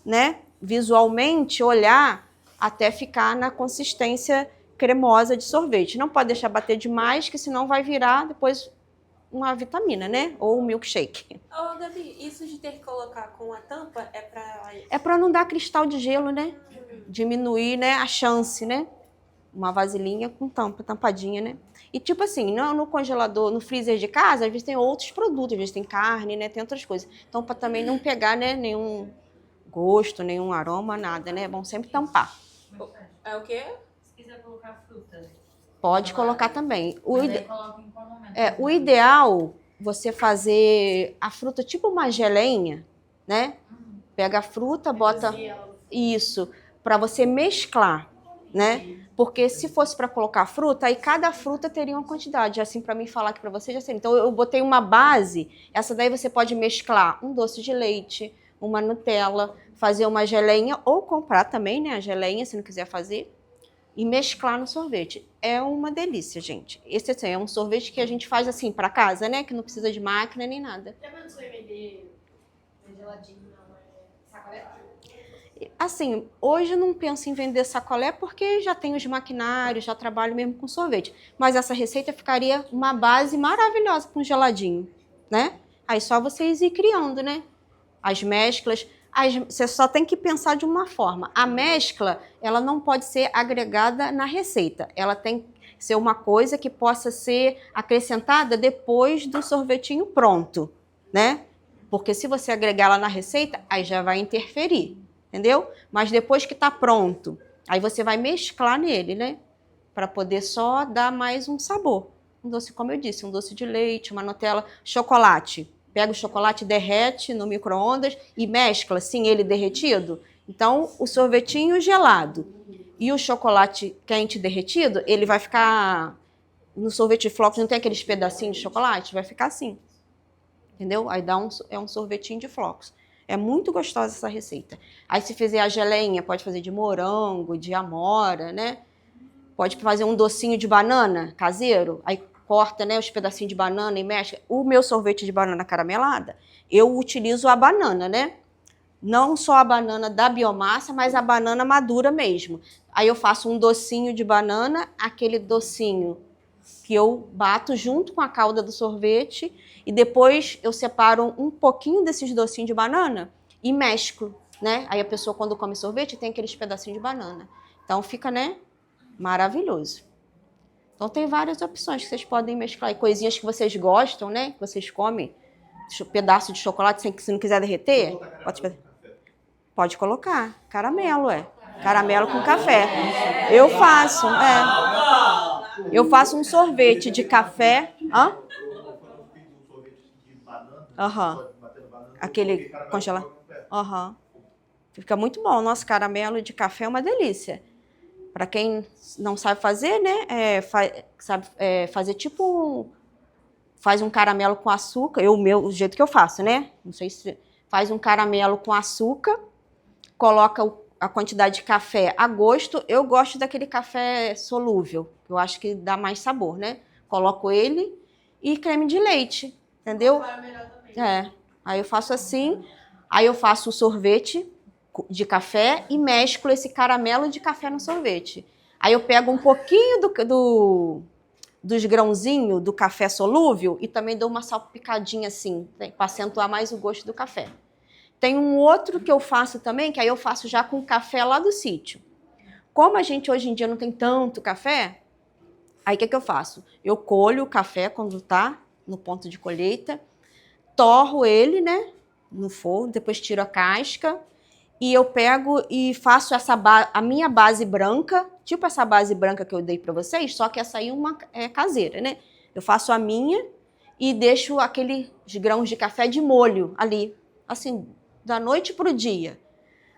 A: né, visualmente olhar até ficar na consistência cremosa de sorvete. Não pode deixar bater demais, que senão vai virar depois uma vitamina, né? Ou um milkshake.
C: Ô, Gabi, isso de ter que colocar com a tampa é pra...
A: É para não dar cristal de gelo, né? Diminuir, né, a chance, né? Uma vasilhinha com tampa, tampadinha, né? E tipo assim, no congelador, no freezer de casa, às vezes tem outros produtos, às vezes tem carne, né? Tem outras coisas. Então, para também não pegar, né, nenhum gosto, nenhum aroma, nada, né? É bom sempre tampar.
C: É o quê?
D: Se quiser colocar fruta.
A: Pode colocar também.
D: Coloca em qual momento?
A: O ideal, você fazer a fruta tipo uma geleinha, né? Pega a fruta, bota isso, para você mesclar, né? Porque se fosse para colocar fruta, aí cada fruta teria uma quantidade. Assim, para mim falar aqui para você, já sei. Então, eu botei uma base, essa daí você pode mesclar um doce de leite, uma Nutella, fazer uma geleinha, ou comprar também, né, a geleinha, se não quiser fazer, e mesclar no sorvete. É uma delícia, gente. Esse assim, é um sorvete que a gente faz assim para casa, né, que não precisa de máquina nem nada.
D: Já pensou em vender geladinho, não é sacolé?
A: Assim, hoje eu não penso em vender sacolé porque já tem os maquinários, já trabalho mesmo com sorvete. Mas essa receita ficaria uma base maravilhosa para um geladinho, né? Aí só vocês ir criando, né? As mesclas. Você só tem que pensar de uma forma. A mescla, ela não pode ser agregada na receita. Ela tem que ser uma coisa que possa ser acrescentada depois do sorvetinho pronto, né? Porque se você agregar ela na receita, aí já vai interferir. entendeu? Mas depois que tá pronto, aí você vai mesclar nele, né? Para poder só dar mais um sabor. Um doce, como eu disse, um doce de leite, uma Nutella, chocolate. Pega o chocolate, derrete no micro-ondas e mescla, assim, ele derretido. Então, o sorvetinho gelado e o chocolate quente derretido, ele vai ficar... No sorvete de flocos não tem aqueles pedacinhos de chocolate? Vai ficar assim. Entendeu? Aí é um sorvetinho de flocos. É muito gostosa essa receita. Aí se fizer a geleinha, pode fazer de morango, de amora, né? Pode fazer um docinho de banana caseiro. Aí corta, né, os pedacinhos de banana e mexe. O meu sorvete de banana caramelada, eu utilizo a banana, né? Não só a banana da biomassa, mas a banana madura mesmo. Aí eu faço um docinho de banana, aquele docinho que eu bato junto com a calda do sorvete e depois eu separo um pouquinho desses docinhos de banana e mesclo, né? Aí a pessoa, quando come sorvete, tem aqueles pedacinhos de banana. Então fica, né, maravilhoso. Então tem várias opções que vocês podem mesclar. E coisinhas que vocês gostam, né? Que vocês comem. Pedaço de chocolate, se não quiser derreter, pode colocar. Caramelo, caramelo com café. Eu faço, Eu faço um sorvete de café. Hã? Aham. Aquele congelado. Aham. Fica muito bom. Nosso caramelo de café é uma delícia. Para quem não sabe fazer, né? Sabe fazer tipo faz um caramelo com açúcar. O jeito que eu faço, né? Não sei se faz um caramelo com açúcar, coloca a quantidade de café a gosto. Eu gosto daquele café solúvel. Eu acho que dá mais sabor, né? Coloco ele e creme de leite, entendeu? Aí eu faço assim. Aí eu faço o sorvete de café e mesclo esse caramelo de café no sorvete. Aí eu pego um pouquinho dos grãozinhos do café solúvel e também dou uma salpicadinha assim, para acentuar mais o gosto do café. Tem um outro que eu faço também, que aí eu faço já com café lá do sítio. Como a gente hoje em dia não tem tanto café, aí o que eu faço? Eu colho o café quando tá no ponto de colheita, torro ele, né, no forno, depois tiro a casca, e eu pego e faço a minha base branca, tipo essa base branca que eu dei para vocês, só que essa aí é caseira, né? Eu faço a minha e deixo aqueles grãos de café de molho ali, assim, da noite pro dia.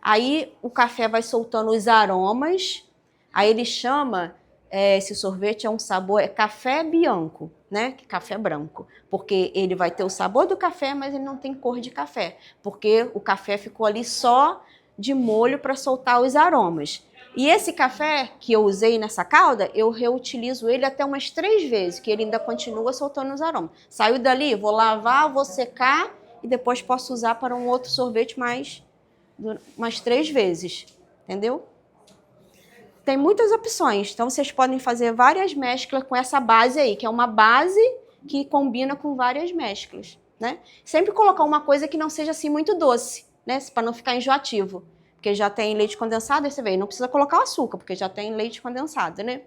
A: Aí o café vai soltando os aromas, aí ele chama, esse sorvete é um sabor, café bianco, né? Café branco, porque ele vai ter o sabor do café, mas ele não tem cor de café, porque o café ficou ali só de molho para soltar os aromas. E esse café que eu usei nessa calda, eu reutilizo ele até umas 3 vezes, que ele ainda continua soltando os aromas. Saiu dali, vou lavar, vou secar e depois posso usar para um outro sorvete mais 3 vezes, entendeu? Tem muitas opções, então vocês podem fazer várias mesclas com essa base aí, que é uma base que combina com várias mesclas, né? Sempre colocar uma coisa que não seja assim muito doce, né? Para não ficar enjoativo, porque já tem leite condensado, aí você vê, não precisa colocar o açúcar, porque já tem leite condensado, né?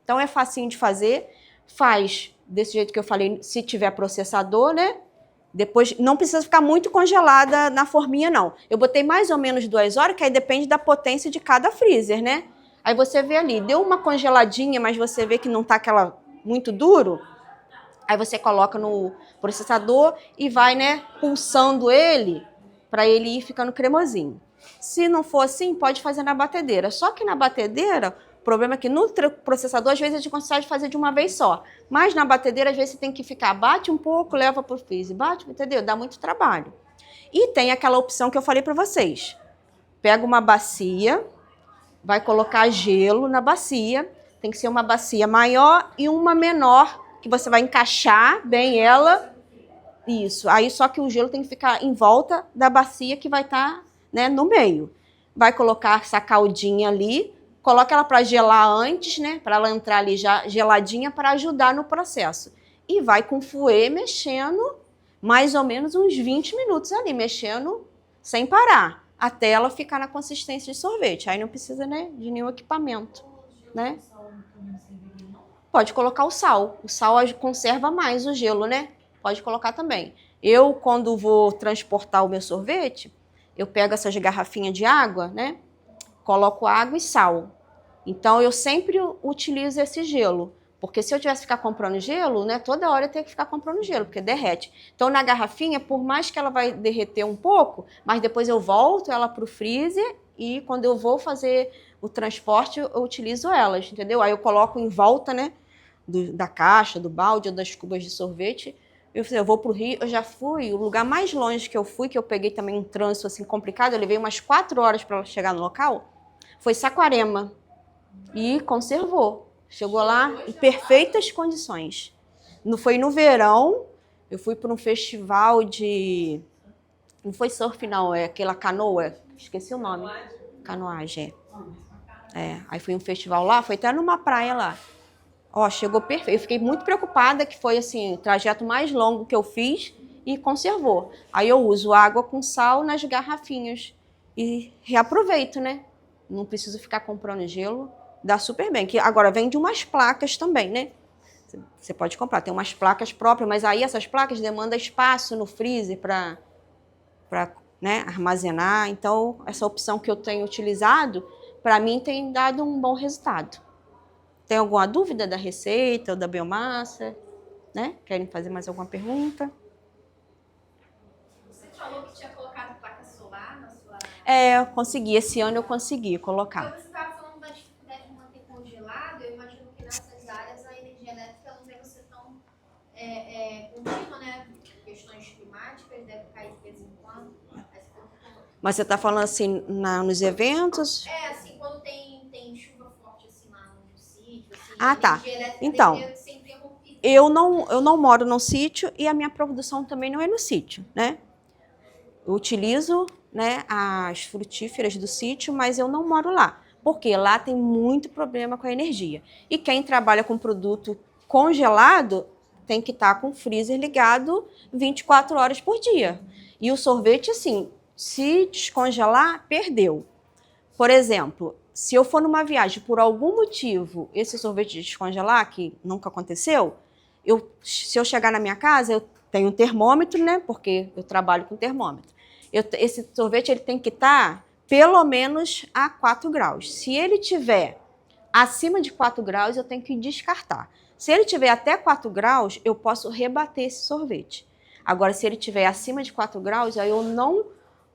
A: Então é facinho de fazer, faz desse jeito que eu falei, se tiver processador, né? Depois não precisa ficar muito congelada na forminha, não. Eu botei mais ou menos 2 horas, que aí depende da potência de cada freezer, né? Aí você vê ali, deu uma congeladinha, mas você vê que não tá aquela muito duro. Aí você coloca no processador e vai, né, pulsando ele para ele ir ficando cremosinho. Se não for assim, pode fazer na batedeira. Só que na batedeira, o problema é que no processador, às vezes, a gente consegue fazer de uma vez só. Mas na batedeira, às vezes, você tem que ficar, bate um pouco, leva para o freezer, bate, entendeu? Dá muito trabalho. E tem aquela opção que eu falei para vocês. Pega uma bacia, vai colocar gelo na bacia. Tem que ser uma bacia maior e uma menor, que você vai encaixar bem ela. Isso. Aí só que o gelo tem que ficar em volta da bacia que vai estar, né, no meio. Vai colocar essa caldinha ali, coloca ela para gelar antes, né, para ela entrar ali já geladinha para ajudar no processo. E vai com fouet mexendo mais ou menos uns 20 minutos ali, mexendo sem parar, até ela ficar na consistência de sorvete. Aí não precisa, né, de nenhum equipamento, né? Pode colocar o sal. O sal conserva mais o gelo, né? Pode colocar também. Eu, quando vou transportar o meu sorvete, eu pego essas garrafinhas de água, né? Coloco água e sal. Então, eu sempre utilizo esse gelo. Porque se eu tivesse que ficar comprando gelo, né, toda hora eu tenho que ficar comprando gelo, porque derrete. Então, na garrafinha, por mais que ela vai derreter um pouco, mas depois eu volto ela para o freezer e quando eu vou fazer o transporte, eu utilizo elas, entendeu? Aí eu coloco em volta, né, da caixa, do balde ou das cubas de sorvete. Eu vou para o Rio, eu já fui, o lugar mais longe que eu fui, que eu peguei também um trânsito assim complicado, eu levei umas 4 horas para chegar no local, foi Saquarema. E conservou. Chegou lá em perfeitas condições. Foi no verão, eu fui para um festival de... Não foi surf, não, é aquela canoa. Esqueci o nome. Canoagem, aí fui um festival lá, foi até numa praia lá. Ó, chegou perfeito. Eu fiquei muito preocupada, que foi assim, o trajeto mais longo que eu fiz e conservou. Aí eu uso água com sal nas garrafinhas e reaproveito, né? Não preciso ficar comprando gelo. Dá super bem. Que agora vem de umas placas também, né? Você pode comprar, tem umas placas próprias, mas aí essas placas demandam espaço no freezer para né, armazenar. Então, essa opção que eu tenho utilizado, para mim, tem dado um bom resultado. Tem alguma dúvida da receita ou da biomassa? Né? Querem fazer mais alguma pergunta?
D: Você falou que tinha colocado placa solar na sua...
A: Eu consegui. Esse ano eu consegui colocar.
D: Então, você estava falando da dificuldade de manter congelado. Eu imagino que nessas áreas a energia elétrica não deve ser tão contínua, né? Questões climáticas, deve cair de vez em quando.
A: Mas você está falando assim nos eventos?
D: Assim, quando tem chuva forte assim lá no sítio, assim,
A: Ah, tá.
D: a energia elétrica
A: Então,
D: deve ser sempre interrompida.
A: eu não moro no sítio e a minha produção também não é no sítio, né? Eu utilizo, né, as frutíferas do sítio, mas eu não moro lá, porque lá tem muito problema com a energia. E quem trabalha com produto congelado tem que estar com o freezer ligado 24 horas por dia. E o sorvete, assim, se descongelar, perdeu. Por exemplo, se eu for numa viagem, por algum motivo, esse sorvete descongelar, que nunca aconteceu, se eu chegar na minha casa, eu tenho um termômetro, né? Porque eu trabalho com termômetro. Esse sorvete ele tem que estar pelo menos a 4 graus. Se ele tiver acima de 4 graus, eu tenho que descartar. Se ele tiver até 4 graus, eu posso rebater esse sorvete. Agora, se ele tiver acima de 4 graus, aí eu não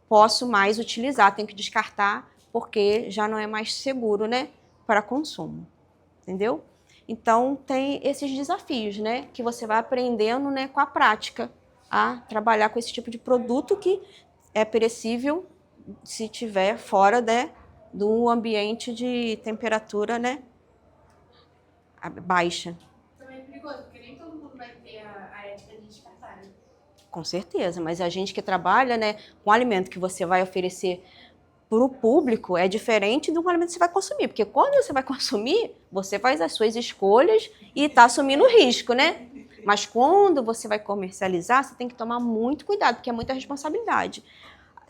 A: posso mais utilizar, tenho que descartar, porque já não é mais seguro, né, para consumo. Entendeu? Então, tem esses desafios, né, que você vai aprendendo, né, com a prática, a trabalhar com esse tipo de produto que é perecível se tiver fora, né, do ambiente de temperatura, né, baixa.
B: Também é perigoso, porque nem todo mundo vai ter a ética de descartar, né?
A: Com certeza, mas a gente que trabalha, né, com alimento que você vai oferecer para o público é diferente do alimento que você vai consumir, porque quando você vai consumir, você faz as suas escolhas e está assumindo o risco, né? Mas quando você vai comercializar, você tem que tomar muito cuidado, porque é muita responsabilidade.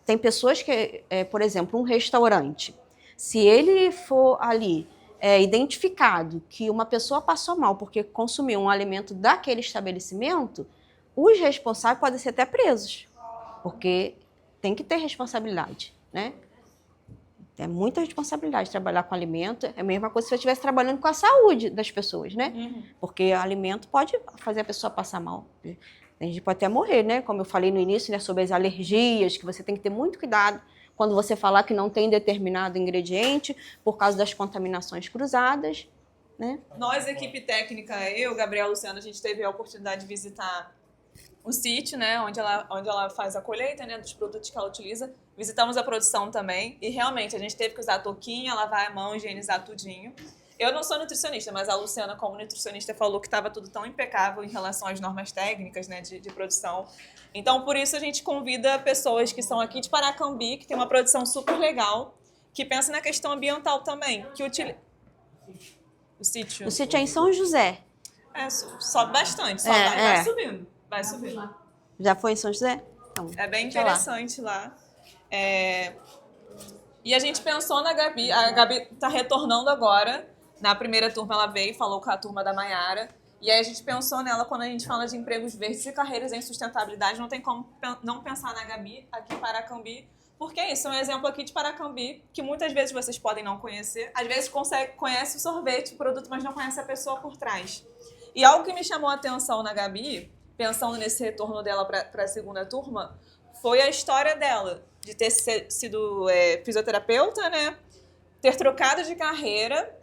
A: Tem pessoas que, por exemplo, um restaurante, se ele for ali identificado que uma pessoa passou mal porque consumiu um alimento daquele estabelecimento, os responsáveis podem ser até presos, porque tem que ter responsabilidade, né? É muita responsabilidade trabalhar com alimento. É a mesma coisa se você estivesse trabalhando com a saúde das pessoas, né? Porque alimento pode fazer a pessoa passar mal. A gente pode até morrer, né? Como eu falei no início, né, sobre as alergias, que você tem que ter muito cuidado quando você falar que não tem determinado ingrediente por causa das contaminações cruzadas, né?
H: Nós, equipe técnica, eu, Gabriel, Luciana, a gente teve a oportunidade de visitar o sítio, né, onde ela faz a colheita, né, dos produtos que ela utiliza. Visitamos a produção também e realmente a gente teve que usar a touquinha, lavar a mão, higienizar tudinho. Eu não sou nutricionista, mas a Luciana, como nutricionista, falou que estava tudo tão impecável em relação às normas técnicas, né, de produção. Então, por isso, a gente convida pessoas que são aqui de Paracambi, que tem uma produção super legal, que pensa na questão ambiental também, que o sítio.
A: O sítio é em São José.
H: Sobe bastante, vai subindo. Vai subir.
A: Já foi em São José? Então,
H: é bem interessante lá. E a gente pensou na Gabi. A Gabi está retornando agora. Na primeira turma ela veio e falou com a turma da Maiara. E aí a gente pensou nela quando a gente fala de empregos verdes e carreiras em sustentabilidade. Não tem como não pensar na Gabi aqui em Paracambi, Porque é isso, é um exemplo aqui de Paracambi, que muitas vezes vocês podem não conhecer. Às vezes conhece o sorvete, o produto, mas não conhece a pessoa por trás. E algo que me chamou a atenção na Gabi, pensando nesse retorno dela para a segunda turma, foi a história dela, de ter sido fisioterapeuta, né? Ter trocado de carreira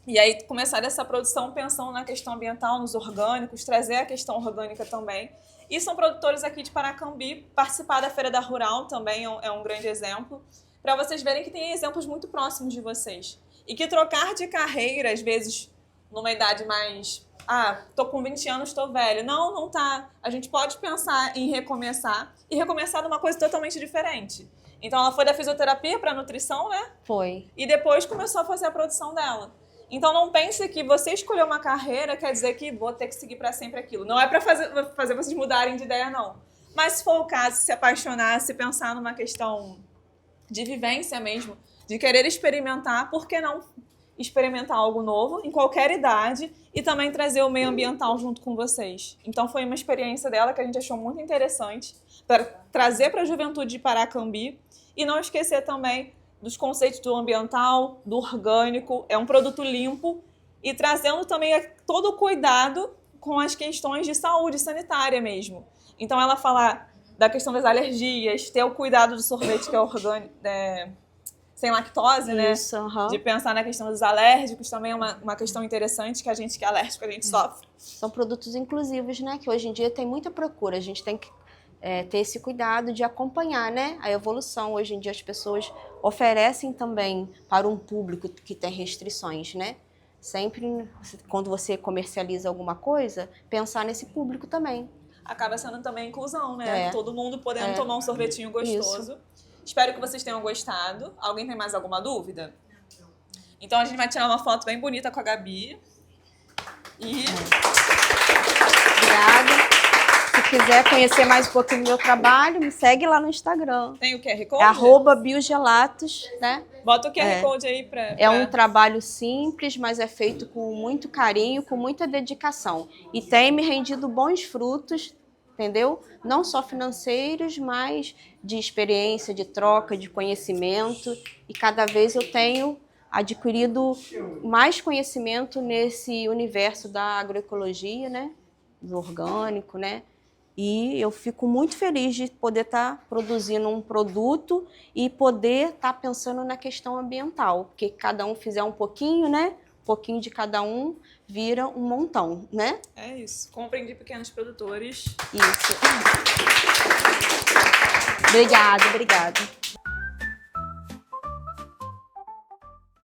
H: e aí começar essa produção pensando na questão ambiental, nos orgânicos, trazer a questão orgânica também. E são produtores aqui de Paracambi, participar da Feira da Rural também é um grande exemplo, para vocês verem que tem exemplos muito próximos de vocês. E que trocar de carreira, às vezes, numa idade mais... tô com 20 anos, tô velho. Não tá. A gente pode pensar em recomeçar e recomeçar numa coisa totalmente diferente. Então, ela foi da fisioterapia para nutrição, né?
A: Foi.
H: E depois começou a fazer a produção dela. Então, não pense que você escolher uma carreira quer dizer que vou ter que seguir para sempre aquilo. Não é para fazer vocês mudarem de ideia, não. Mas se for o caso, se apaixonar, se pensar numa questão de vivência mesmo, de querer experimentar, por que não experimentar algo novo, em qualquer idade, e também trazer o meio ambiental junto com vocês. Então, foi uma experiência dela que a gente achou muito interessante, para trazer para a juventude de Paracambi, e não esquecer também dos conceitos do ambiental, do orgânico, é um produto limpo, e trazendo também todo o cuidado com as questões de saúde sanitária mesmo. Então, ela fala da questão das alergias, ter o cuidado do sorvete que é orgânico, sem lactose, né?
A: Isso, aham.
H: De pensar na questão dos alérgicos também é uma questão interessante, que a gente que é alérgico, a gente sofre.
A: São produtos inclusivos, né? Que hoje em dia tem muita procura. A gente tem que ter esse cuidado de acompanhar, né? A evolução. Hoje em dia as pessoas oferecem também para um público que tem restrições, né? Sempre, quando você comercializa alguma coisa, pensar nesse público também.
H: Acaba sendo também inclusão, né?
A: É.
H: Todo mundo podendo tomar um sorvetinho gostoso.
A: Isso.
H: Espero que vocês tenham gostado. Alguém tem mais alguma dúvida? Então a gente vai tirar uma foto bem bonita com a Gabi. E...
A: Obrigada. Se quiser conhecer mais um pouquinho do meu trabalho, me segue lá no Instagram.
H: Tem o QR Code?
A: @biogelatos, né?
H: Bota o QR Code aí pra...
A: É um trabalho simples, mas é feito com muito carinho, com muita dedicação. E tem me rendido bons frutos, entendeu? Não só financeiros, mas de experiência, de troca, de conhecimento. E cada vez eu tenho adquirido mais conhecimento nesse universo da agroecologia, né? Do orgânico, né? E eu fico muito feliz de poder estar produzindo um produto e poder estar pensando na questão ambiental. Porque cada um fizer um pouquinho, né? Um pouquinho de cada um vira um montão, né?
H: É isso. Comprem de pequenos produtores.
A: Isso. Obrigada.